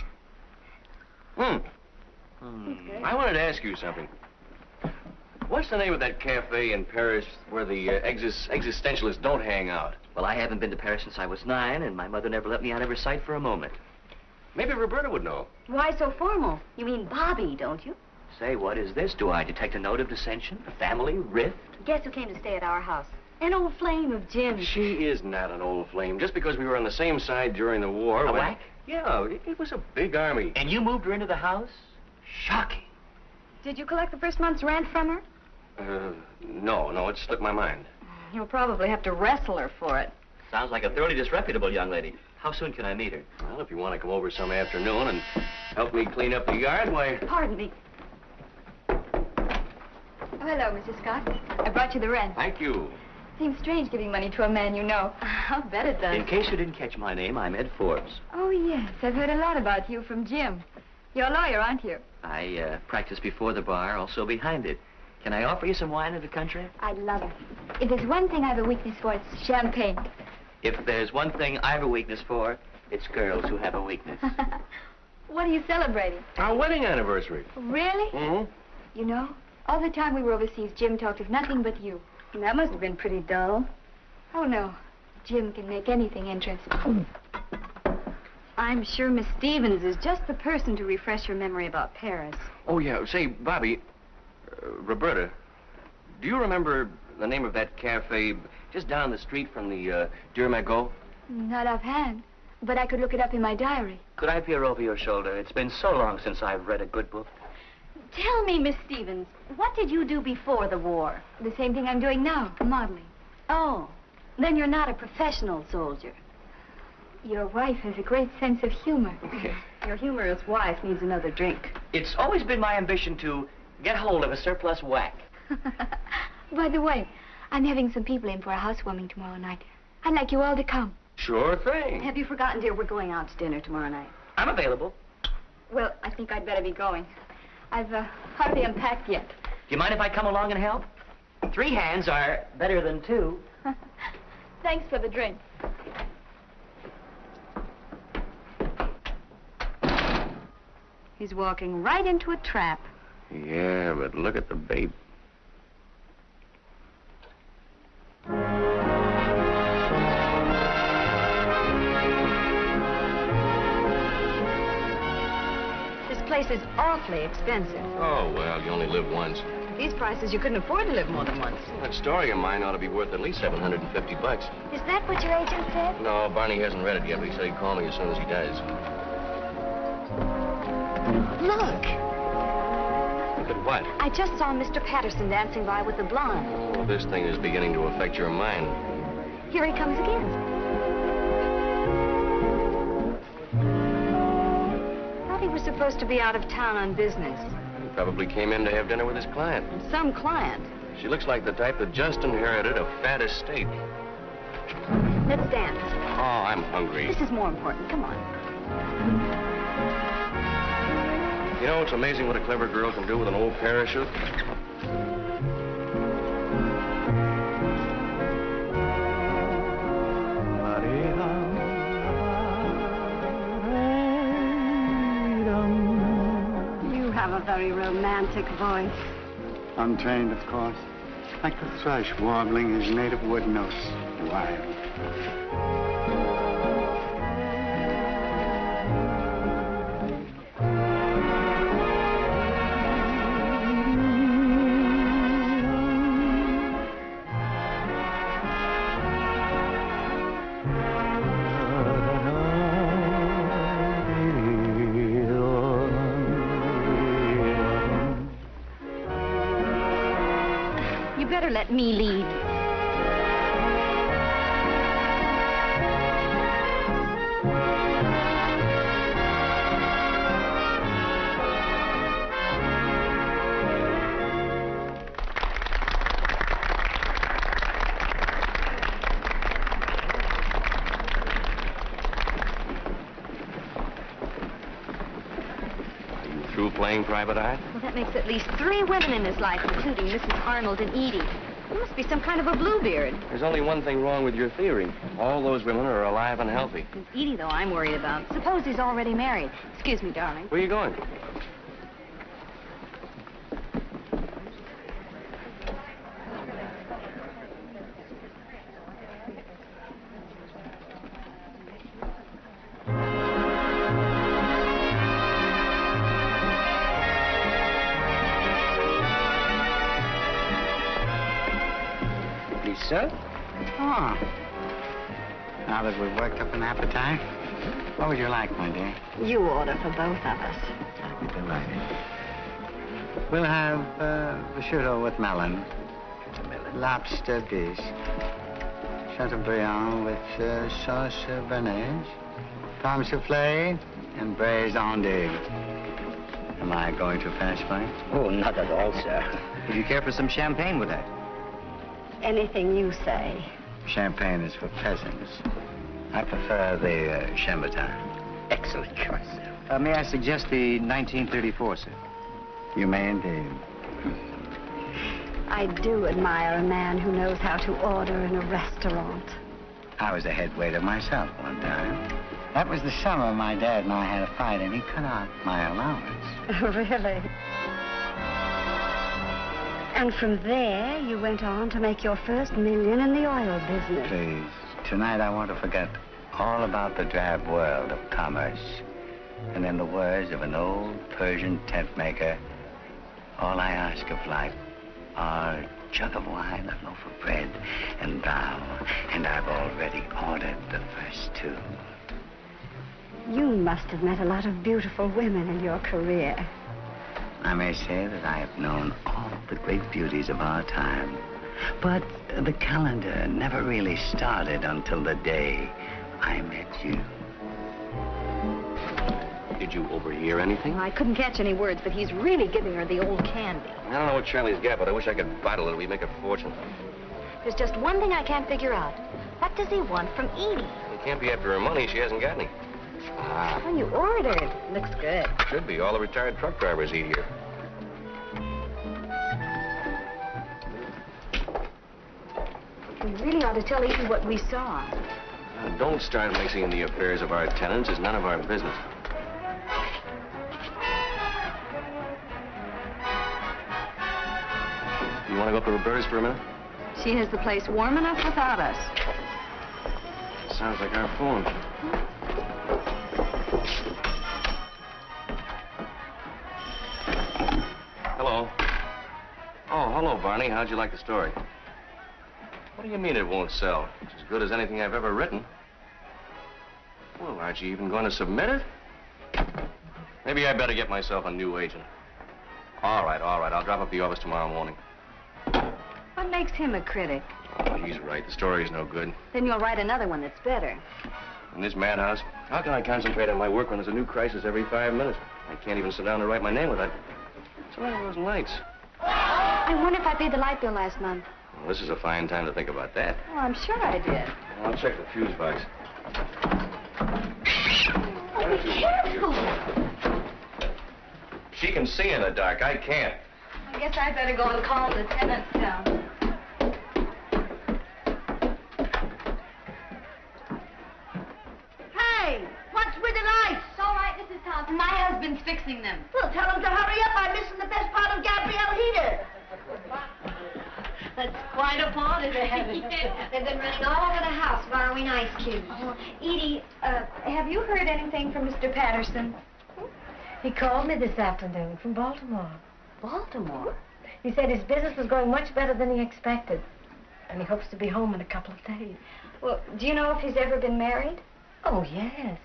I wanted to ask you something. What's the name of that cafe in Paris where the existentialists don't hang out? Well, I haven't been to Paris since I was 9, and my mother never let me out of her sight for a moment. Maybe Roberta would know. Why so formal? You mean Bobby, don't you? Say, what is this? Do I detect a note of dissension? A family rift? Guess who came to stay at our house? An old flame of Jim's. She is not an old flame. Just because we were on the same side during the war. A whack? Yeah, it was a big army. And you moved her into the house? Shocking. Did you collect the first month's rent from her? No, it slipped my mind. You'll probably have to wrestle her for it. Sounds like a thoroughly disreputable young lady. How soon can I meet her? Well, if you want to come over some afternoon and help me clean up the yard, why... Pardon me. Oh, hello, Mrs. Scott. I brought you the rent. Thank you. Seems strange giving money to a man you know. I'll bet it does. In case you didn't catch my name, I'm Ed Forbes. Oh, yes. I've heard a lot about you from Jim. You're a lawyer, aren't you? I practice before the bar, also behind it. Can I offer you some wine of the country? I'd love it. If there's one thing I have a weakness for, it's champagne. If there's one thing I have a weakness for, it's girls who have a weakness. What are you celebrating? Our wedding anniversary. Really? Mm-hmm. You know, all the time we were overseas, Jim talked of nothing but you. And that must have been pretty dull. Oh, no. Jim can make anything interesting. I'm sure Miss Stevens is just the person to refresh your memory about Paris. Oh, yeah. Say, Bobby, Roberta, do you remember the name of that cafe just down the street from the Dieu Magot? Not offhand, but I could look it up in my diary. Could I peer over your shoulder? It's been so long since I've read a good book. Tell me, Miss Stevens, what did you do before the war? The same thing I'm doing now, modeling. Oh, then you're not a professional soldier. Your wife has a great sense of humor. Your humorous wife needs another drink. It's always been my ambition to get hold of a surplus whack. By the way, I'm having some people in for a housewarming tomorrow night. I'd like you all to come. Sure thing. Have you forgotten, dear, we're going out to dinner tomorrow night? I'm available. Well, I think I'd better be going. I've hardly unpacked yet. Do you mind if I come along and help? 3 hands are better than 2. Thanks for the drink. He's walking right into a trap. Yeah, but look at the babe. This place is awfully expensive. Oh, well, you only live once. At these prices, you couldn't afford to live more than once. That story of mine ought to be worth at least $750. Is that what your agent said? No, Barney hasn't read it yet, but he said he'd call me as soon as he does. Look. Look at what? I just saw Mr. Patterson dancing by with the blonde. Oh, this thing is beginning to affect your mind. Here he comes again. he was supposed to be out of town on business. He probably came in to have dinner with his client. Some client. She looks like the type that just inherited a fat estate. Let's dance. Oh, I'm hungry. This is more important. Come on. You know, it's amazing what a clever girl can do with an old parachute. You have a very romantic voice. Untrained, of course. Like the thrush warbling his native wood notes. Wild. You better let me lead. Through playing private eye? Well, that makes at least 3 women in his life, including Mrs. Arnold and Edie. He must be some kind of a bluebeard. There's only one thing wrong with your theory. All those women are alive and healthy. It's Edie, though, I'm worried about. Suppose he's already married. Excuse me, darling. Where are you going? Sir? Oh. Now that we've worked up an appetite, what would you like, my dear? You order for both of us. I'd be delighted. We'll have prosciutto with melon, lobster dish, Chateaubriand with sauce béarnaise, pomme soufflé, and braised endive. Am I going too fast, Mike? Oh, not at all, sir. Would you care for some champagne with that? Anything you say. Champagne is for peasants. I prefer the Chambertin. Excellent choice, sir. May I suggest the 1934, sir? You may indeed. I do admire a man who knows how to order in a restaurant. I was a head waiter myself one time. That was the summer my dad and I had a fight, and he cut out my allowance. Really? And from there, you went on to make your first million in the oil business. Please, tonight I want to forget all about the drab world of commerce. And in the words of an old Persian tent maker, all I ask of life are a jug of wine, a loaf of bread, and thou. And I've already ordered the first 2. You must have met a lot of beautiful women in your career. I may say that I have known all the great beauties of our time. But the calendar never really started until the day I met you. Did you overhear anything? I couldn't catch any words, but he's really giving her the old candy. I don't know what Charlie's got, but I wish I could bottle it. We'd make a fortune. There's just one thing I can't figure out. What does he want from Edie? He can't be after her money. She hasn't got any. Well, you ordered. Looks good. Should be. All the retired truck drivers eat here. We really ought to tell Edie what we saw. Now, don't start mixing in the affairs of our tenants. It's none of our business. You want to go up to Roberta's for a minute? She has the place warm enough without us. Sounds like our phone. Hello. Oh, hello, Barney. How'd you like the story? What do you mean it won't sell? It's as good as anything I've ever written. Well, aren't you even going to submit it? Maybe I better get myself a new agent. All right. I'll drop up the office tomorrow morning. What makes him a critic? Oh, he's right. The story's no good. Then you'll write another one that's better. In this madhouse, how can I concentrate on my work when there's a new crisis every 5 minutes? I can't even sit down and write my name without... What's wrong with those lights? I wonder if I paid the light bill last month. Well, this is a fine time to think about that. Oh, I'm sure I did. I'll check the fuse box. Oh, be careful. She can see in the dark. I can't. I guess I'd better go and call the tenants down. Hey, what's with the lights? It's all right, Mrs. Thompson. My husband's fixing them. Well, tell him to hurry up. I'm missing the best part of Gabrielle Heater. That's quite a party they have. Yeah. They've been running all over the house borrowing ice cubes. Oh, Edie, have you heard anything from Mr. Patterson? He called me this afternoon from Baltimore. Baltimore? He said his business was going much better than he expected. And he hopes to be home in a couple of days. Well, do you know if he's ever been married? Oh, yes.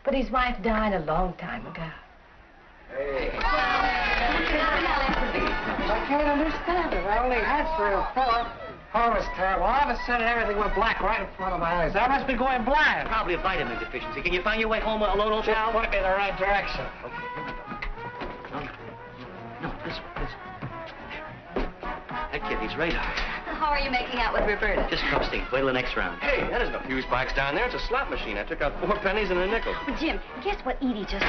But his wife died a long time ago. Hey. I can't understand it. I only had 3 or 4. Oh, it's terrible. All of a sudden, everything went black right in front of my eyes. I must be going blind. Probably a vitamin deficiency. Can you find your way home alone, old pal? Just point me in the right direction. No, this one. That kid needs radar. How are you making out with Roberta? Just trusting. Wait till the next round. Hey, that isn't a fuse box down there. It's a slot machine. I took out 4 pennies and a nickel. Jim, guess what Edie just...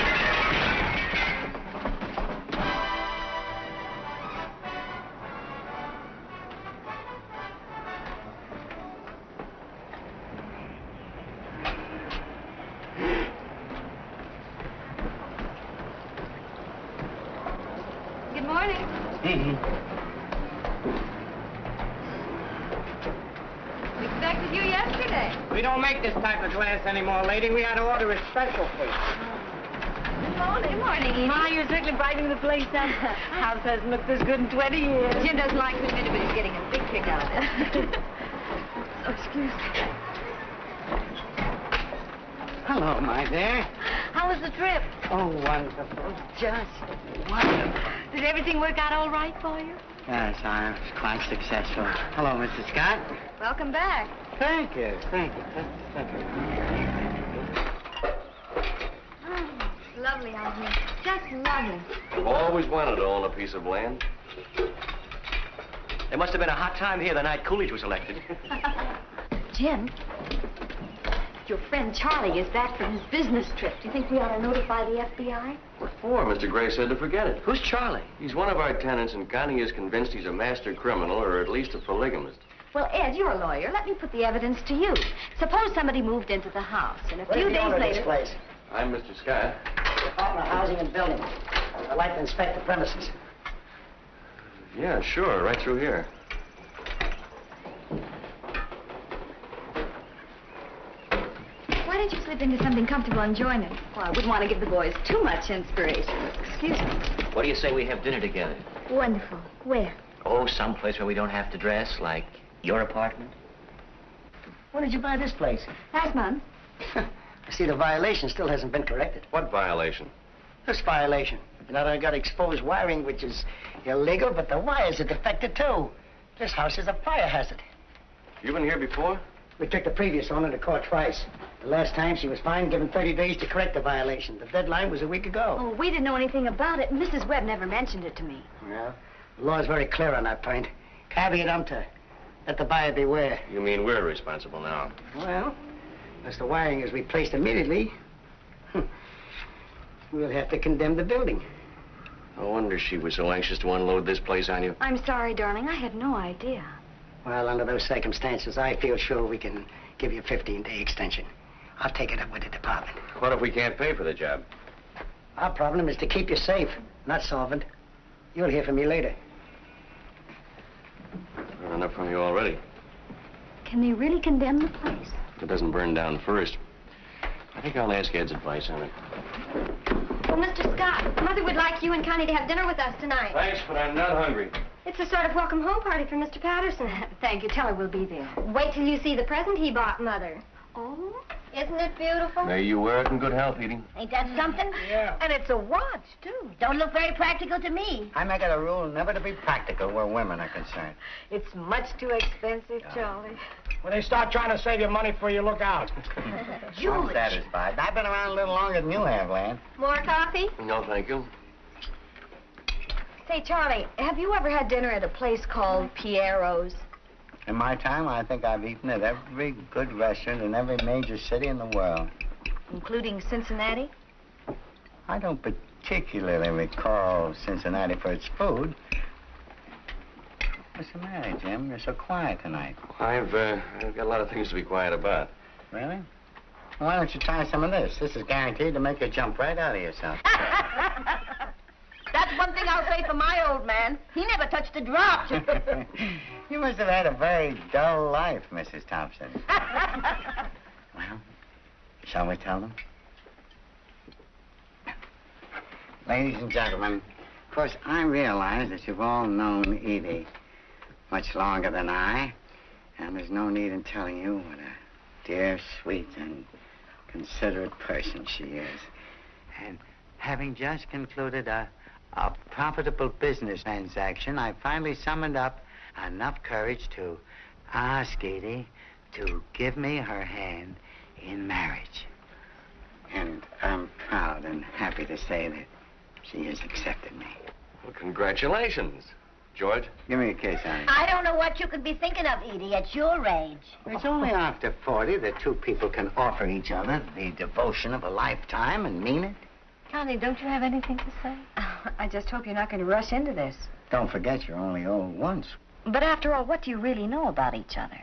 Good morning. We expected you yesterday. We don't make this type of glass anymore, lady. We had to order it special for you. Good morning, Edie. Ma, you're certainly brightening the place up. House hasn't looked this good in 20 years. Jim doesn't like to admit it, but he's getting a big kick out of it. Oh, excuse me. Hello, my dear. How was the trip? Oh, wonderful. Just wonderful. Did everything work out all right for you? Yes, I was quite successful. Hello, Mr. Scott. Welcome back. Thank you. Thank you. Thank you. It's lovely out here. Just lovely. I've always wanted to own a piece of land. There must have been a hot time here the night Coolidge was elected. Jim, your friend Charlie is back from his business trip. Do you think we ought to notify the FBI? What for? Mr. Gray said to forget it. Who's Charlie? He's one of our tenants, and Connie is convinced he's a master criminal, or at least a polygamist. Well, Ed, you're a lawyer. Let me put the evidence to you. Suppose somebody moved into the house, and a few days later... place? I'm Mr. Scott. Department of Housing and Building. I'd like to inspect the premises. Yeah, sure, right through here. Why don't you slip into something comfortable and join us? Well, I wouldn't want to give the boys too much inspiration. Excuse me. What do you say we have dinner together? Wonderful. Where? Oh, someplace where we don't have to dress, like your apartment. When did you buy this place? Last month. I see the violation still hasn't been corrected. What violation? This violation. You know, I got exposed wiring, which is illegal, but the wires are defective, too. This house is a fire hazard. You been here before? We took the previous owner to court twice. The last time she was fined, given 30 days to correct the violation. The deadline was a week ago. Oh, we didn't know anything about it. Mrs. Webb never mentioned it to me. Well, the law is very clear on that point. Caveat emptor. Let the buyer beware. You mean we're responsible now? Well, unless the wiring is replaced immediately, we'll have to condemn the building. No wonder she was so anxious to unload this place on you. I'm sorry, darling. I had no idea. Well, under those circumstances, I feel sure we can give you a 15-day extension. I'll take it up with the department. What if we can't pay for the job? Our problem is to keep you safe, not solvent. You'll hear from me later. I've heard enough from you already. Can they really condemn the place? If it doesn't burn down first. I think I'll ask Ed's advice on it. Well, Mr. Scott, Mother would like you and Connie to have dinner with us tonight. Thanks, but I'm not hungry. It's a sort of welcome home party for Mr. Patterson. Thank you. Tell her we'll be there. Wait till you see the present he bought, Mother. Oh? Isn't it beautiful? May you wear it in good health, Edie. Ain't that something? Yeah. And it's a watch, too. Don't look very practical to me. I make it a rule never to be practical where women are concerned. It's much too expensive, Charlie. When they start trying to save you money for you, look out. I'm satisfied. I've been around a little longer than you have, Lan. More coffee? No, thank you. Say, Charlie, have you ever had dinner at a place called Piero's? In my time, I think I've eaten at every good restaurant in every major city in the world. Including Cincinnati? I don't particularly recall Cincinnati for its food. What's the matter, Jim? You're so quiet tonight. I've got a lot of things to be quiet about. Really? Well, why don't you try some of this? This is guaranteed to make you jump right out of yourself. That's one thing I'll say for my old man. He never touched a drop. You must have had a very dull life, Mrs. Thompson. Well, shall we tell them? Ladies and gentlemen, of course, I realize that you've all known Edie much longer than I, and there's no need in telling you what a dear, sweet, and considerate person she is. And having just concluded a profitable business transaction, I finally summoned up enough courage to ask Edie to give me her hand in marriage. And I'm proud and happy to say that she has accepted me. Well, congratulations. George? Give me a kiss, honey. I don't know what you could be thinking of, Edie, at your age. It's only after 40 that two people can offer each other the devotion of a lifetime and mean it. Connie, don't you have anything to say? I just hope you're not going to rush into this. Don't forget you're only old once. But after all, what do you really know about each other?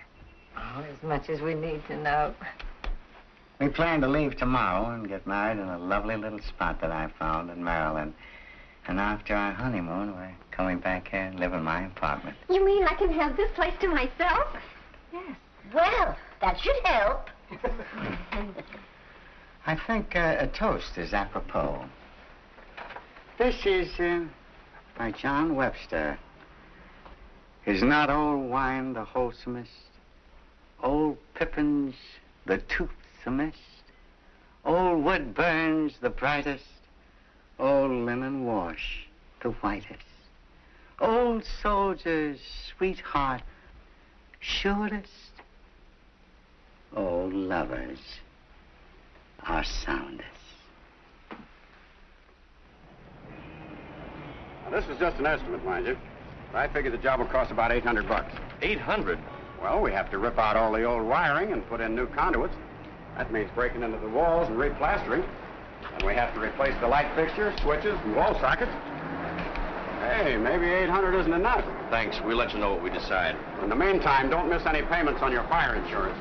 Oh, as much as we need to know. We plan to leave tomorrow and get married in a lovely little spot that I found in Maryland. And after our honeymoon, we're coming back here and live in my apartment. You mean I can have this place to myself? Yes. Well, that should help. I think a toast is apropos. This is by John Webster. Is not old wine the wholesomest? Old pippins the toothsomest? Old wood burns the brightest? Old linen wash the whitest? Old soldier's sweetheart surest? Old lovers are soundest. Now, this was just an estimate, mind you. I figure the job will cost about $800. 800? Well, we have to rip out all the old wiring and put in new conduits. That means breaking into the walls and replastering. And we have to replace the light fixtures, switches, and wall sockets. Hey, maybe 800 isn't enough. Thanks. We'll let you know what we decide. In the meantime, don't miss any payments on your fire insurance.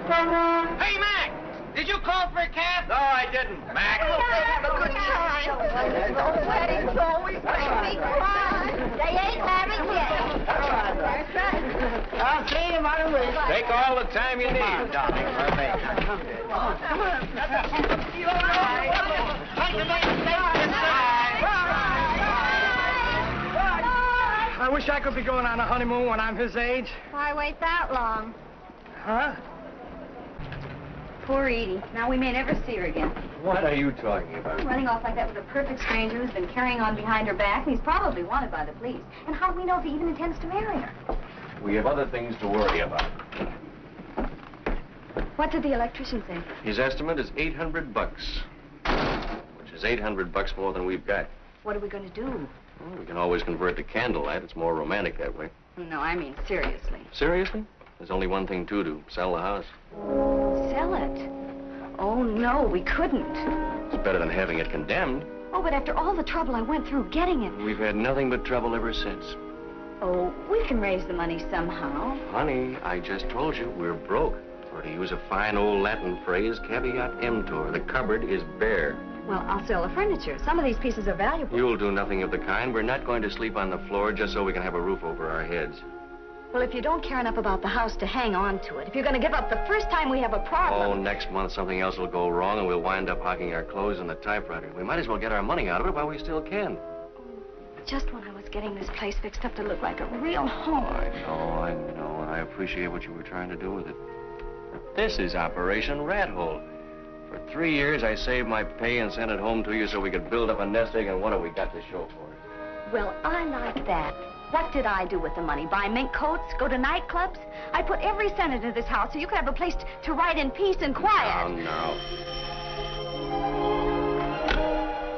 Hey, Mac! Did you call for a cab? No, I didn't. Mac. Good time. It's always making me cry. They ain't married yet. That's right. I'll see you right away. Take all the time you need. Come on, darling. Come I wish I could be going on a honeymoon when I'm his age. Why wait that long? Huh? Poor Edie. Now we may never see her again. What are you talking about? Running off like that with a perfect stranger who's been carrying on behind her back, and he's probably wanted by the police. And how do we know if he even intends to marry her? We have other things to worry about. What did the electrician say? His estimate is $800, which is $800 more than we've got. What are we going to do? Well, we can always convert to candlelight. It's more romantic that way. No, I mean seriously. Seriously? There's only one thing to do. Sell the house. Sell it? Oh, no, we couldn't. It's better than having it condemned. Oh, but after all the trouble I went through getting it... We've had nothing but trouble ever since. Oh, we can raise the money somehow. Honey, I just told you we're broke. Or to use a fine old Latin phrase, caveat emptor. The cupboard is bare. Well, I'll sell the furniture. Some of these pieces are valuable. You'll do nothing of the kind. We're not going to sleep on the floor just so we can have a roof over our heads. Well, if you don't care enough about the house to hang on to it, if you're going to give up the first time we have a problem... Oh, next month something else will go wrong and we'll wind up hocking our clothes in the typewriter. We might as well get our money out of it while we still can. Just when I was getting this place fixed up to look like a real home. I know, and I appreciate what you were trying to do with it. This is Operation Rat Hole. For 3 years, I saved my pay and sent it home to you so we could build up a nest egg, and what have we got to show for it? Well, I like that. What did I do with the money? Buy mink coats? Go to nightclubs? I put every cent into this house so you could have a place to write in peace and quiet. Oh, no.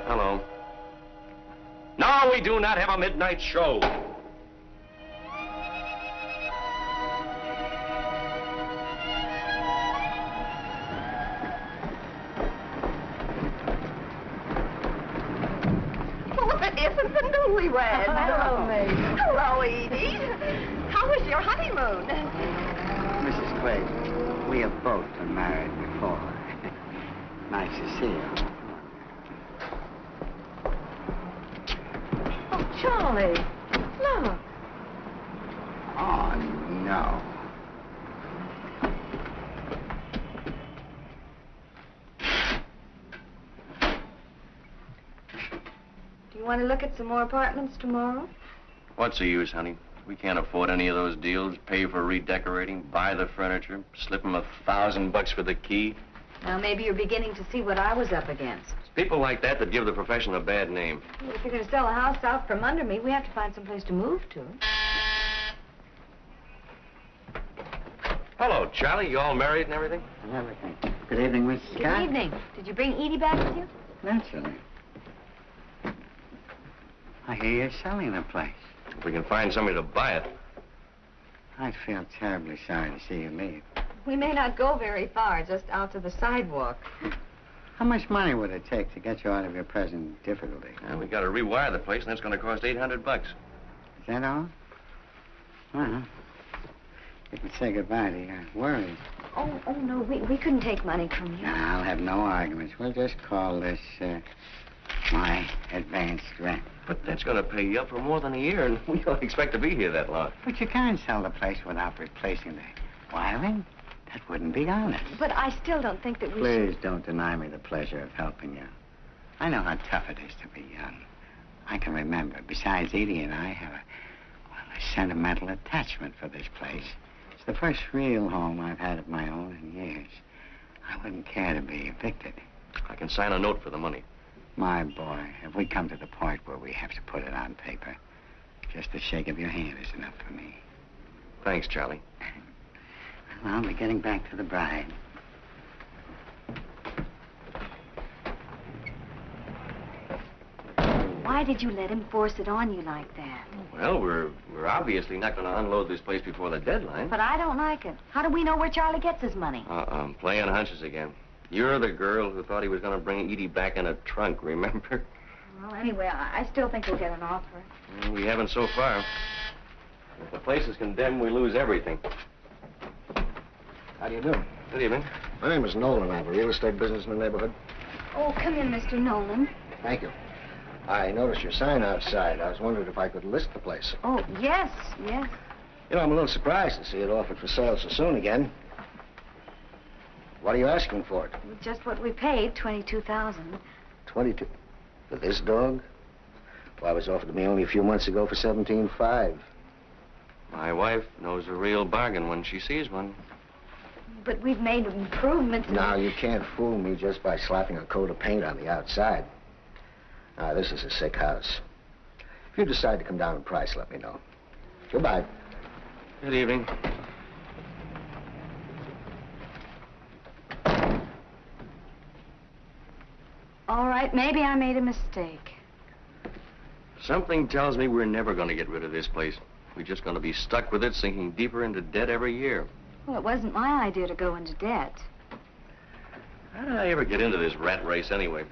Hello. No, we do not have a midnight show. Isn't the newlywed? Hello, May. Hello, Edie. How was your honeymoon? Mrs. Clayton, we have both been married before. Nice to see you. Oh, Charlie, look. Oh, no. Do you want to look at some more apartments tomorrow? What's the use, honey? We can't afford any of those deals. Pay for redecorating, buy the furniture, slip them $1,000 for the key. Now, maybe you're beginning to see what I was up against. It's people like that that give the profession a bad name. If you're going to sell a house out from under me, we have to find some place to move to. Hello, Charlie. You all married and everything? And everything. Good evening, Mrs. Good Scott. evening. Did you bring Edie back with you? Naturally. I hear you're selling the place. If we can find somebody to buy it. I'd feel terribly sorry to see you leave. We may not go very far, just out to the sidewalk. How much money would it take to get you out of your present difficulty? Well, we got to rewire the place, and that's going to cost $800. Is that all? Well, you can say goodbye to your worries. Oh, no, we couldn't take money from you. I'll have no arguments. We'll just call this, my advanced rent. But that's going to pay you up for more than a year, and we don't expect to be here that long. But you can't sell the place without replacing the wiring. That wouldn't be honest. But I still don't think that we Please don't deny me the pleasure of helping you. I know how tough it is to be young. I can remember. Besides, Edie and I have a sentimental attachment for this place. It's the first real home I've had of my own in years. I wouldn't care to be evicted. I can sign a note for the money. My boy, if we come to the point where we have to put it on paper, just a shake of your hand is enough for me. Thanks, Charlie. Well, I'll be getting back to the bride. Why did you let him force it on you like that? Well, we're obviously not going to unload this place before the deadline. But I don't like it. How do we know where Charlie gets his money? Playing hunches again. You're the girl who thought he was going to bring Edie back in a trunk, remember? Well, anyway, I still think we'll get an offer. Well, we haven't so far. If the place is condemned, we lose everything. How do you do? Good evening. My name is Nolan. I have a real estate business in the neighborhood. Oh, come in, Mr. Nolan. Thank you. I noticed your sign outside. I was wondering if I could list the place. Oh, yes, yes. You know, I'm a little surprised to see it offered for sale so soon again. What are you asking for it? Just what we paid, $22,000. 22. For this dog? Well, it was offered to me only a few months ago for $17,500. My wife knows a real bargain when she sees one. But we've made improvements. Now, you can't fool me just by slapping a coat of paint on the outside. Now, this is a sick house. If you decide to come down in price, let me know. Goodbye. Good evening. All right, maybe I made a mistake. Something tells me we're never going to get rid of this place. We're just going to be stuck with it, sinking deeper into debt every year. Well, it wasn't my idea to go into debt. How did I ever get into this rat race anyway?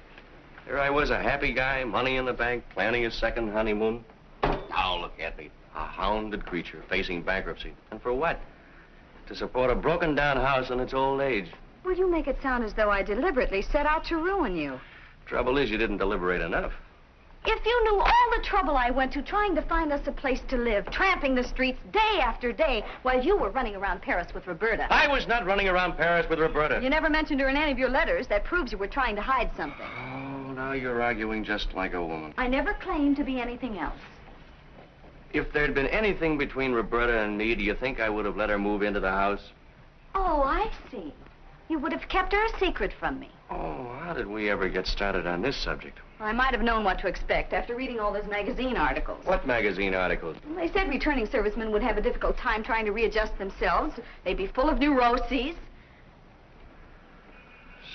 There I was, a happy guy, money in the bank, planning a second honeymoon. Now look at me, a hounded creature facing bankruptcy. And for what? To support a broken-down house in its old age. Well, you make it sound as though I deliberately set out to ruin you. Trouble is, you didn't deliberate enough. If you knew all the trouble I went to trying to find us a place to live, tramping the streets day after day, while you were running around Paris with Roberta. I was not running around Paris with Roberta. You never mentioned her in any of your letters. That proves you were trying to hide something. Oh, now you're arguing just like a woman. I never claimed to be anything else. If there'd been anything between Roberta and me, do you think I would have let her move into the house? Oh, I see. You would have kept her a secret from me. Oh, how did we ever get started on this subject? I might have known what to expect after reading all those magazine articles. What magazine articles? They said returning servicemen would have a difficult time trying to readjust themselves. They'd be full of neuroses.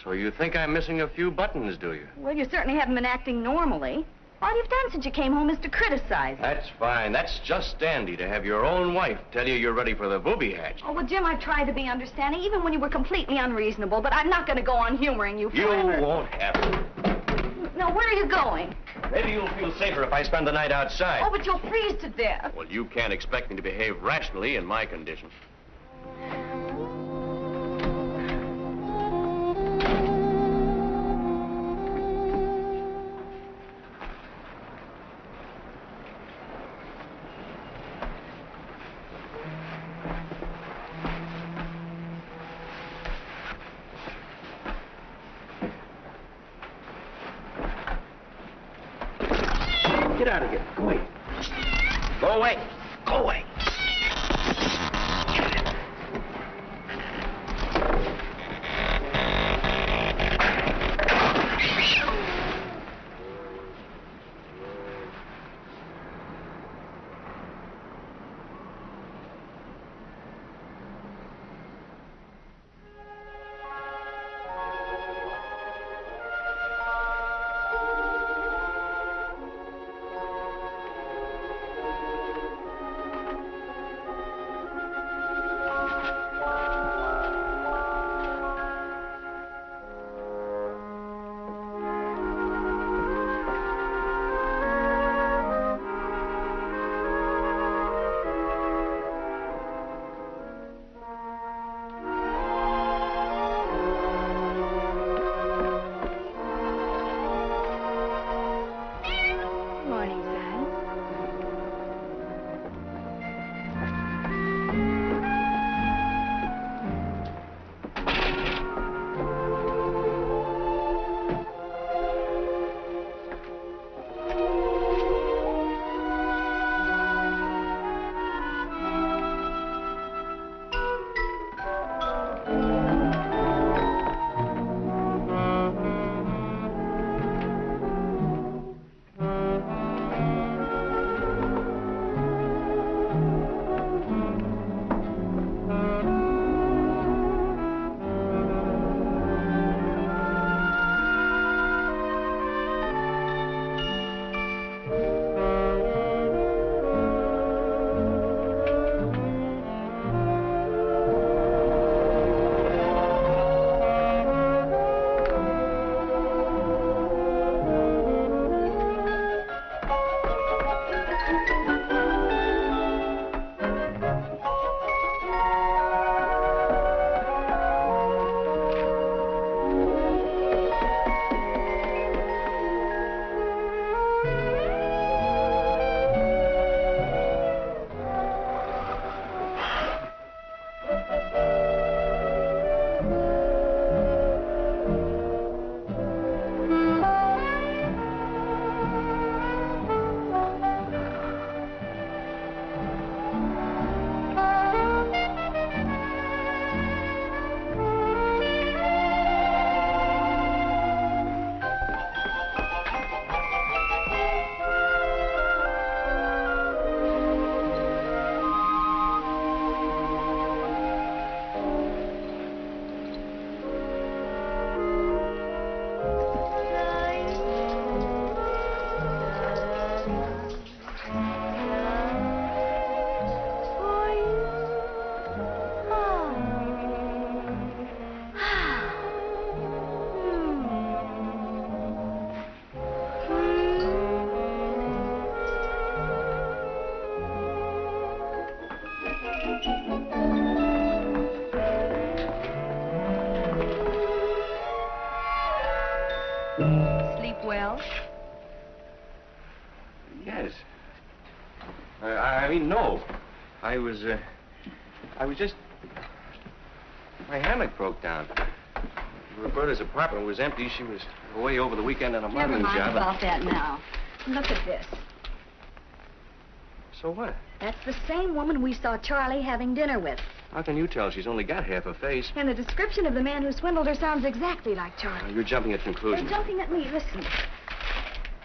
So you think I'm missing a few buttons, do you? Well, you certainly haven't been acting normally. All you've done since you came home is to criticize. That's fine. That's just dandy to have your own wife tell you you're ready for the booby hatch. Oh, well, Jim, I tried to be understanding, even when you were completely unreasonable, but I'm not going to go on humoring you You forever. won't have to. Now, where are you going? Maybe you'll feel safer if I spend the night outside. Oh, but you'll freeze to death. Well, you can't expect me to behave rationally in my condition. Get out of here. Go away. Go away. Go away. Sleep well? Yes. I mean, no. I was just... My hammock broke down. Roberta's apartment was empty. She was away over the weekend on a Never modeling mind job. about that now. Look at this. So what? That's the same woman we saw Charlie having dinner with. How can you tell? She's only got half a face. And the description of the man who swindled her sounds exactly like Charlie. You're jumping at conclusions. You're jumping at me. Listen.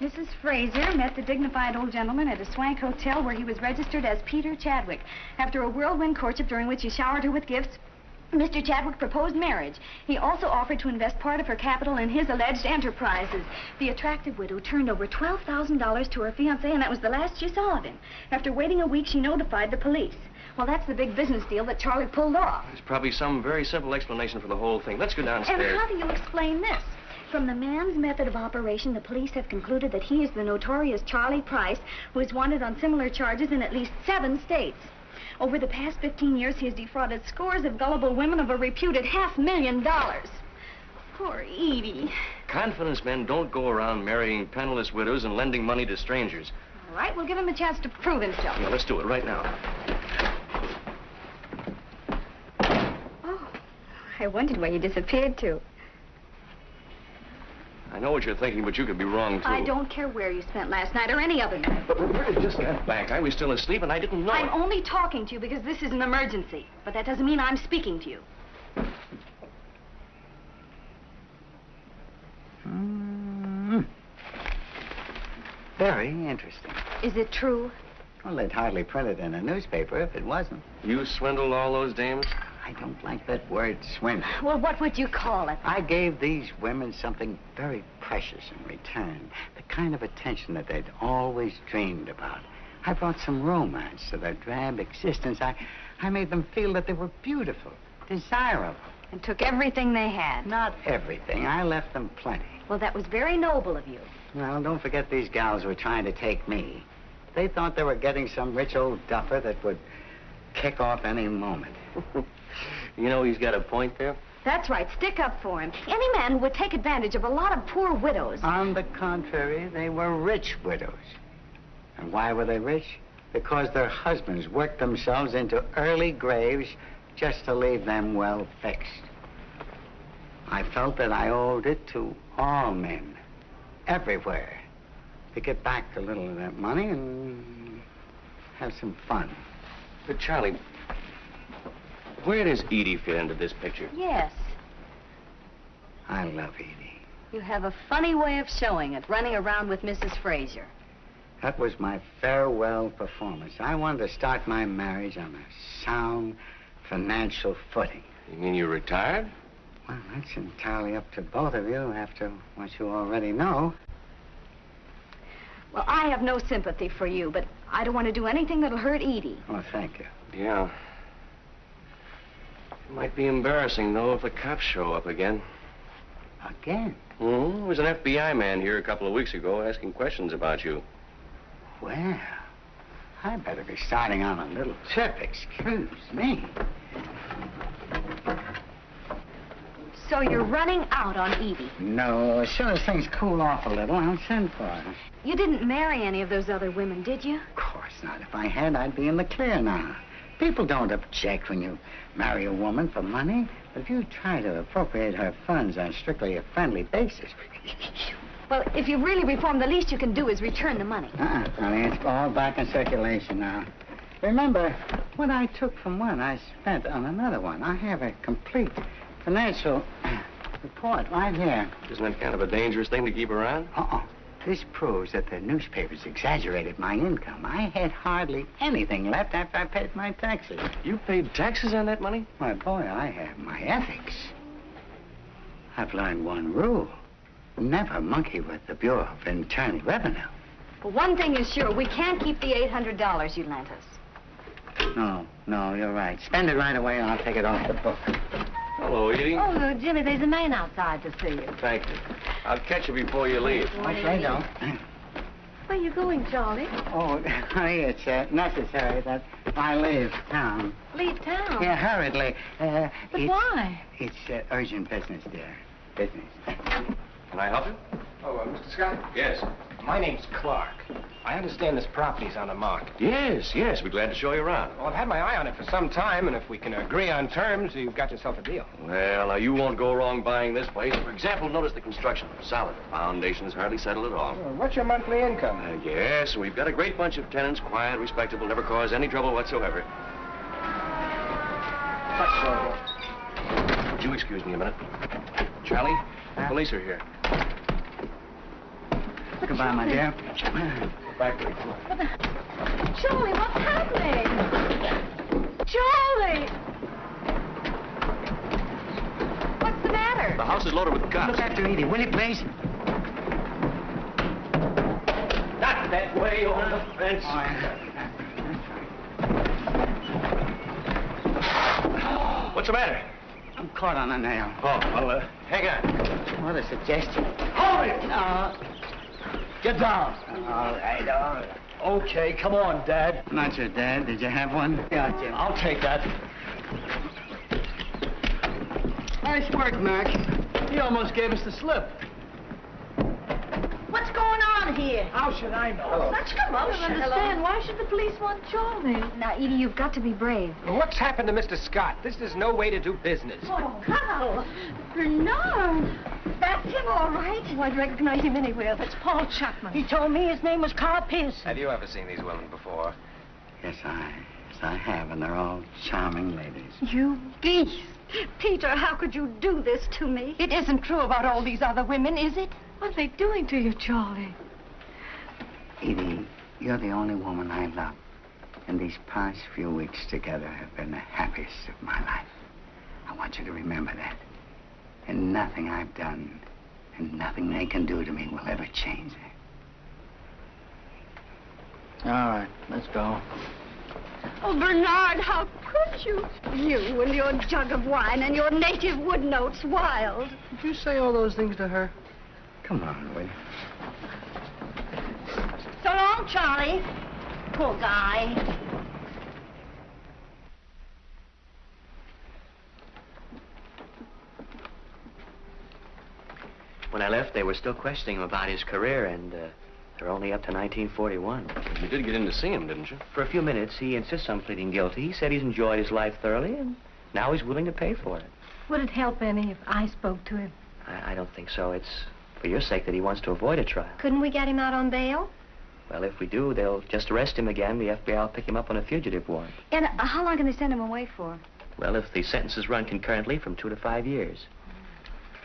Mrs. Fraser met the dignified old gentleman at a swank hotel where he was registered as Peter Chadwick. After a whirlwind courtship during which he showered her with gifts, Mr. Chadwick proposed marriage. He also offered to invest part of her capital in his alleged enterprises. The attractive widow turned over $12,000 to her fiancé, and that was the last she saw of him. After waiting a week, she notified the police. Well, that's the big business deal that Charlie pulled off. There's probably some very simple explanation for the whole thing. Let's go downstairs. And how do you explain this? From the man's method of operation, the police have concluded that he is the notorious Charlie Price, who is wanted on similar charges in at least 7 states. Over the past 15 years, he has defrauded scores of gullible women of a reputed $500,000. Poor Edie. Confidence men don't go around marrying penniless widows and lending money to strangers. All right, we'll give him a chance to prove himself. Yeah, let's do it right now. Oh, I wondered where you disappeared to. I know what you're thinking, but you could be wrong, too. I don't care where you spent last night or any other night. But where did just that back? I was still asleep, and I didn't know I'm it. only talking to you because this is an emergency. But that doesn't mean I'm speaking to you. Very interesting. Is it true? Well, they'd hardly print it in a newspaper if it wasn't. You swindled all those dames? I don't like that word, swindle. Well, what would you call it? I gave these women something very precious in return. The kind of attention that they'd always dreamed about. I brought some romance to their drab existence. I made them feel that they were beautiful, desirable. And took everything they had. Not everything. I left them plenty. Well, that was very noble of you. Well, don't forget these gals were trying to take me. They thought they were getting some rich old duffer that would kick off any moment. You know he's got a point there? That's right. Stick up for him. Any man who would take advantage of a lot of poor widows. On the contrary, they were rich widows. And why were they rich? Because their husbands worked themselves into early graves just to leave them well fixed. I felt that I owed it to all men, everywhere, to get back a little of that money and have some fun. But, Charlie, where does Edie fit into this picture? Yes. I love Edie. You have a funny way of showing it, running around with Mrs. Fraser. That was my farewell performance. I wanted to start my marriage on a sound financial footing. You mean you retired? Well, that's entirely up to both of you after what you already know. Well, I have no sympathy for you, but I don't want to do anything that'll hurt Edie. Oh, thank you. Yeah. It might be embarrassing, though, if the cops show up again. Again? Mm-hmm. There was an FBI man here a couple of weeks ago asking questions about you. Well, I better be starting on a little trip. Excuse me. So you're running out on Edie? No, as soon as things cool off a little, I'll send for her. You didn't marry any of those other women, did you? Of course not. If I had, I'd be in the clear now. People don't object when you marry a woman for money. But if you try to appropriate her funds on strictly a friendly basis... Well, if you really reform, the least you can do is return the money. Honey, it's all back in circulation now. Remember, what I took from one, I spent on another one. I have a complete financial report right here. Isn't that kind of a dangerous thing to keep around? This proves that the newspapers exaggerated my income. I had hardly anything left after I paid my taxes. You paid taxes on that money? My boy, I have my ethics. I've learned one rule. Never monkey with the Bureau of Internal Revenue. Well, one thing is sure, we can't keep the $800 you lent us. No, you're right. Spend it right away and I'll take it off the book. Hello, Edie. Oh, Jimmy, there's a man outside to see you. Thank you. I'll catch you before you leave. Okay, don't. Where are you going, Charlie? Oh, honey, it's necessary that I leave town. Leave town? Yeah, hurriedly. But why? It's urgent business, dear. Business. Can I help you? Oh, Mr. Scott? Yes. My name's Clark. I understand this property's on the market. Yes. We're glad to show you around. Well, I've had my eye on it for some time, and if we can agree on terms, you've got yourself a deal. Well, now, you won't go wrong buying this place. For example, notice the construction. Solid. Foundation's hardly settled at all. Well, what's your monthly income? Yes, we've got a great bunch of tenants, quiet, respectable, never cause any trouble whatsoever. Would you excuse me a minute? Charlie, the police are here. Goodbye, my dear. Go back to the floor. Charlie, what's happening? Charlie! What's the matter? The house is loaded with cops. Look after Edie, will you, please? Not that way, over the fence. What's the matter? I'm caught on a nail. Oh, well, hang on. What a suggestion. Hold it! Get down. All right, all right. Okay, come on, Dad. Not your dad. Did you have one? Yeah, Jim. I'll take that. Nice work, Mac. He almost gave us the slip. What's going on here? How should I know? Such I don't commotion. understand. Why should the police want Charlie? Now, Edie, you've got to be brave. What's happened to Mr. Scott? This is no way to do business. Oh, Carl. Bernard. That's him, all right. Oh, I'd recognize him anywhere. That's Paul Chapman. He told me his name was Carl Pearson. Have you ever seen these women before? Yes, I have, and they're all charming ladies. You beast. Peter, how could you do this to me? It isn't true about all these other women, is it? What are they doing to you, Charlie? Edie, you're the only woman I love. And these past few weeks together have been the happiest of my life. I want you to remember that. And nothing I've done and nothing they can do to me will ever change that. All right, let's go. Oh, Bernard, how could you? You and your jug of wine and your native wood notes wild. Did you say all those things to her? Come on, will you? So long, Charlie. Poor guy. When I left, they were still questioning him about his career, and they're only up to 1941. You did get in to see him, didn't you? For a few minutes, he insists on pleading guilty. He said he's enjoyed his life thoroughly, and now he's willing to pay for it. Would it help any if I spoke to him? I don't think so. It's for your sake that he wants to avoid a trial. Couldn't we get him out on bail? Well, if we do, they'll just arrest him again. The FBI will pick him up on a fugitive warrant. And how long can they send him away for? Well, if the sentences run concurrently, from 2 to 5 years.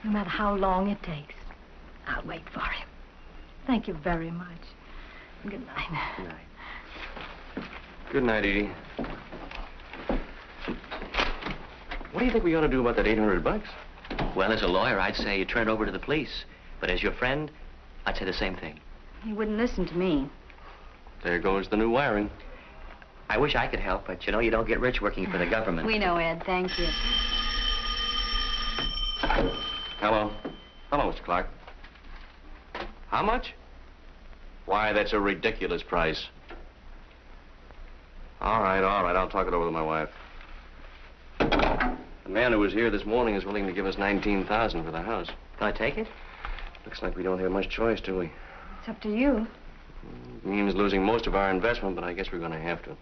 No matter how long it takes, I'll wait for him. Thank you very much. Good night. Good night. Good night, Edie. What do you think we ought to do about that $800? Well, as a lawyer, I'd say you turn it over to the police. But as your friend, I'd say the same thing. He wouldn't listen to me. There goes the new wiring. I wish I could help, but you know, you don't get rich working for the government. We know, Ed. Thank you. Hello. Hello, Mr. Clark. How much? Why, that's a ridiculous price. All right, I'll talk it over with my wife. The man who was here this morning is willing to give us $19,000 for the house. Can I take it? Looks like we don't have much choice, do we? It's up to you. It means losing most of our investment, but I guess we're going to have to.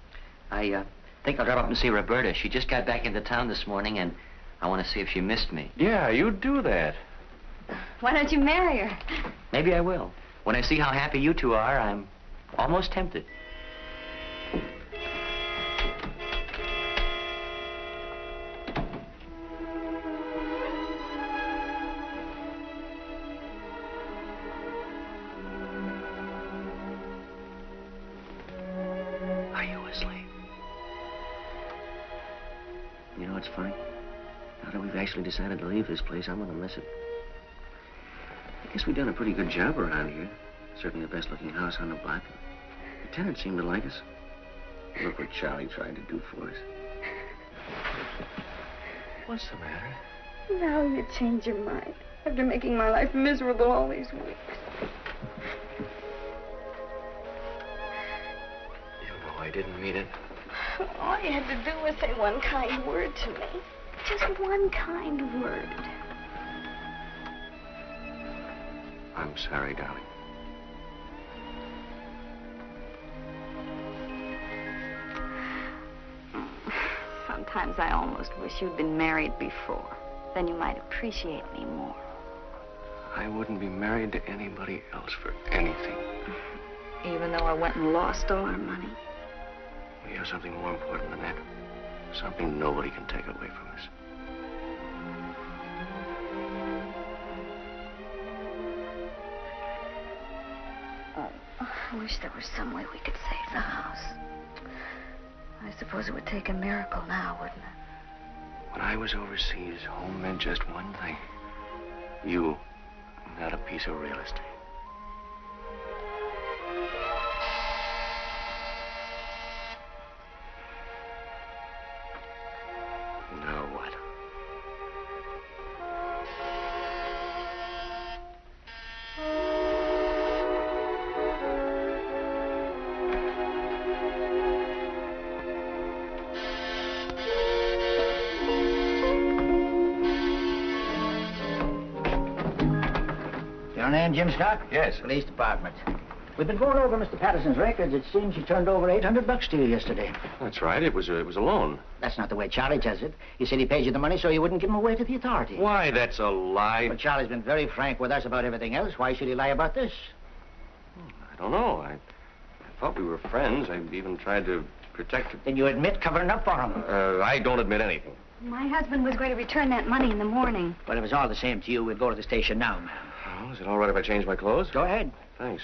I think I'll drop up and see Roberta. She just got back into town this morning, and I want to see if she missed me. Yeah, you do that. Why don't you marry her? Maybe I will. When I see how happy you two are, I'm almost tempted. Are you asleep? You know, it's funny. Now that we've actually decided to leave this place, I'm going to miss it. I guess we've done a pretty good job around here. Certainly the best-looking house on the block. The tenants seem to like us. Look what Charlie tried to do for us. What's the matter? Now you change your mind after making my life miserable all these weeks. You know I didn't mean it. All you had to do was say one kind word to me. Just one kind word. I'm sorry, darling. Sometimes I almost wish you'd been married before. Then you might appreciate me more. I wouldn't be married to anybody else for anything. Even though I went and lost all our money. We have something more important than that. Something nobody can take away from us. I wish there was some way we could save the house. I suppose it would take a miracle now, wouldn't it? When I was overseas, home meant just one thing. You, not a piece of real estate. Now what? Your name, Jim Stock? Yes. Police Department. We've been going over Mr. Patterson's records. It seems he turned over $800 to you yesterday. That's right. It was a loan. That's not the way Charlie tells it. He said he paid you the money so you wouldn't give him away to the authorities. Why, that's a lie. But Charlie's been very frank with us about everything else. Why should he lie about this? I don't know. I thought we were friends. I even tried to protect... Then you admit covering up for him. I don't admit anything. My husband was going to return that money in the morning. But if it's all the same to you, we'll go to the station now, ma'am. Oh, is it all right if I change my clothes? Go ahead. Thanks.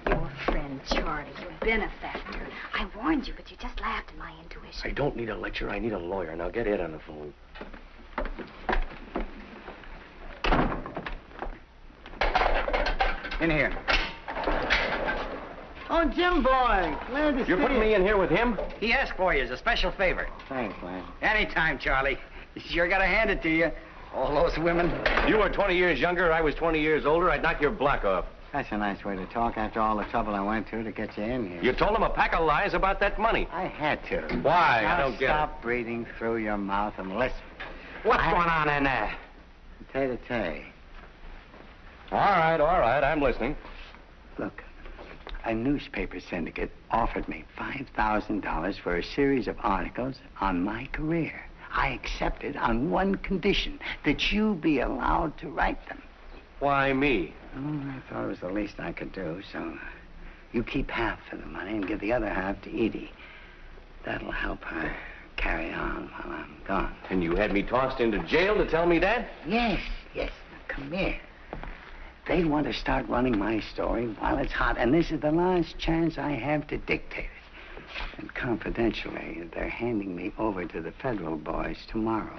Your friend, Charlie, your benefactor. I warned you, but you just laughed at my intuition. I don't need a lecture. I need a lawyer. Now get Ed on the phone. In here. Oh, Jim boy. Glad to see you. You're putting me in here with him? He asked for you as a special favor. Thanks, man. Anytime, Charlie. You sure gotta hand it to you. All those women. You were 20 years younger. I was 20 years older. I'd knock your block off. That's a nice way to talk after all the trouble I went to get you in here. You told him a pack of lies about that money. I had to. Why? Now I don't get it. stop breathing through your mouth and listen. What's going on in there? Tay-to-tay. All right. I'm listening. Look, a newspaper syndicate offered me $5,000 for a series of articles on my career. I accepted on one condition, that you be allowed to write them. Why me? Oh, I thought it was the least I could do, so you keep half of the money and give the other half to Edie. That'll help her carry on while I'm gone. And you had me tossed into jail to tell me that? Yes. Now, come here. They want to start running my story while it's hot, and this is the last chance I have to dictate it. And confidentially, they're handing me over to the federal boys tomorrow.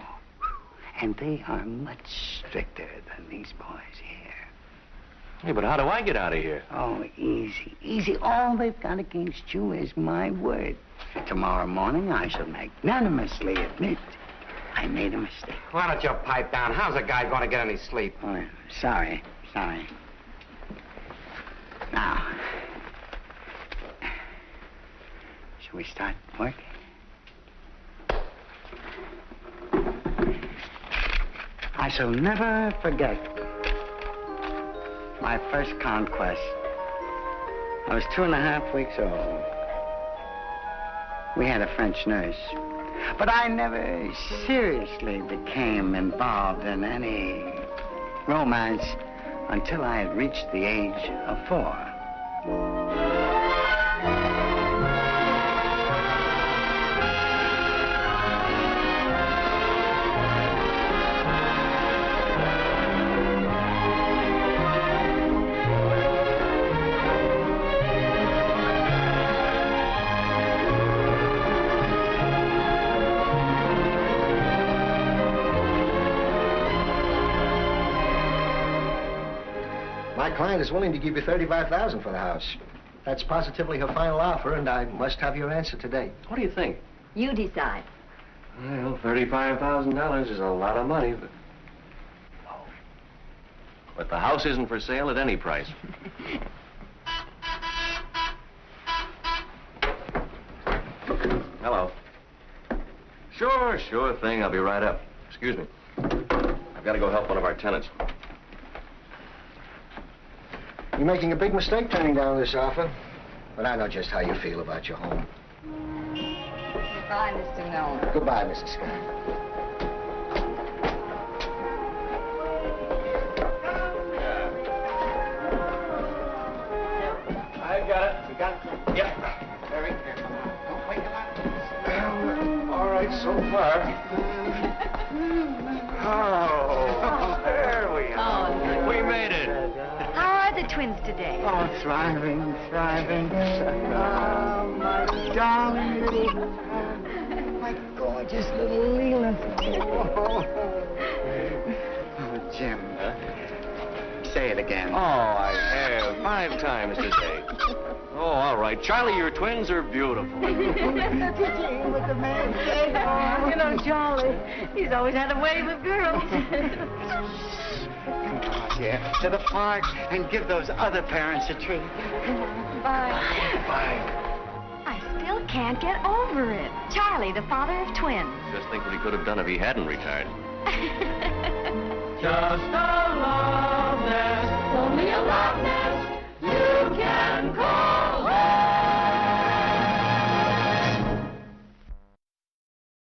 And they are much stricter than these boys here. Hey, but how do I get out of here? Oh, easy. All they've got against you is my word. Tomorrow morning, I shall magnanimously admit I made a mistake. Why don't you pipe down? How's a guy going to get any sleep? Oh, sorry. Now, shall we start work? I shall never forget my first conquest. I was 2.5 weeks old. We had a French nurse. But I never seriously became involved in any romance until I had reached the age of 4. My client is willing to give you $35,000 for the house. That's positively her final offer, and I must have your answer today. What do you think? You decide. Well, $35,000 is a lot of money, but... Oh. But the house isn't for sale at any price. Hello. Sure thing. I'll be right up. Excuse me. I've got to go help one of our tenants. You're making a big mistake turning down this offer, but I know just how you feel about your home. Goodbye, Mr. Miller. Goodbye, Mrs. Scott. I got it. You got it? Yep. Very careful. Don't wake him up. the twins today? Oh, thriving, thriving. Oh, my darling little... My gorgeous little Leland. Oh, Jim. Say it again. Oh, I have 5 times today. Oh, all right. Charlie, your twins are beautiful. With the man's leg on. You know, Charlie, he's always had a way with girls. Come on, dear, to the park and give those other parents a treat. Bye. Bye. I still can't get over it. Charlie, the father of twins. Just think what he could have done if he hadn't retired. Just a love nest, only a love nest.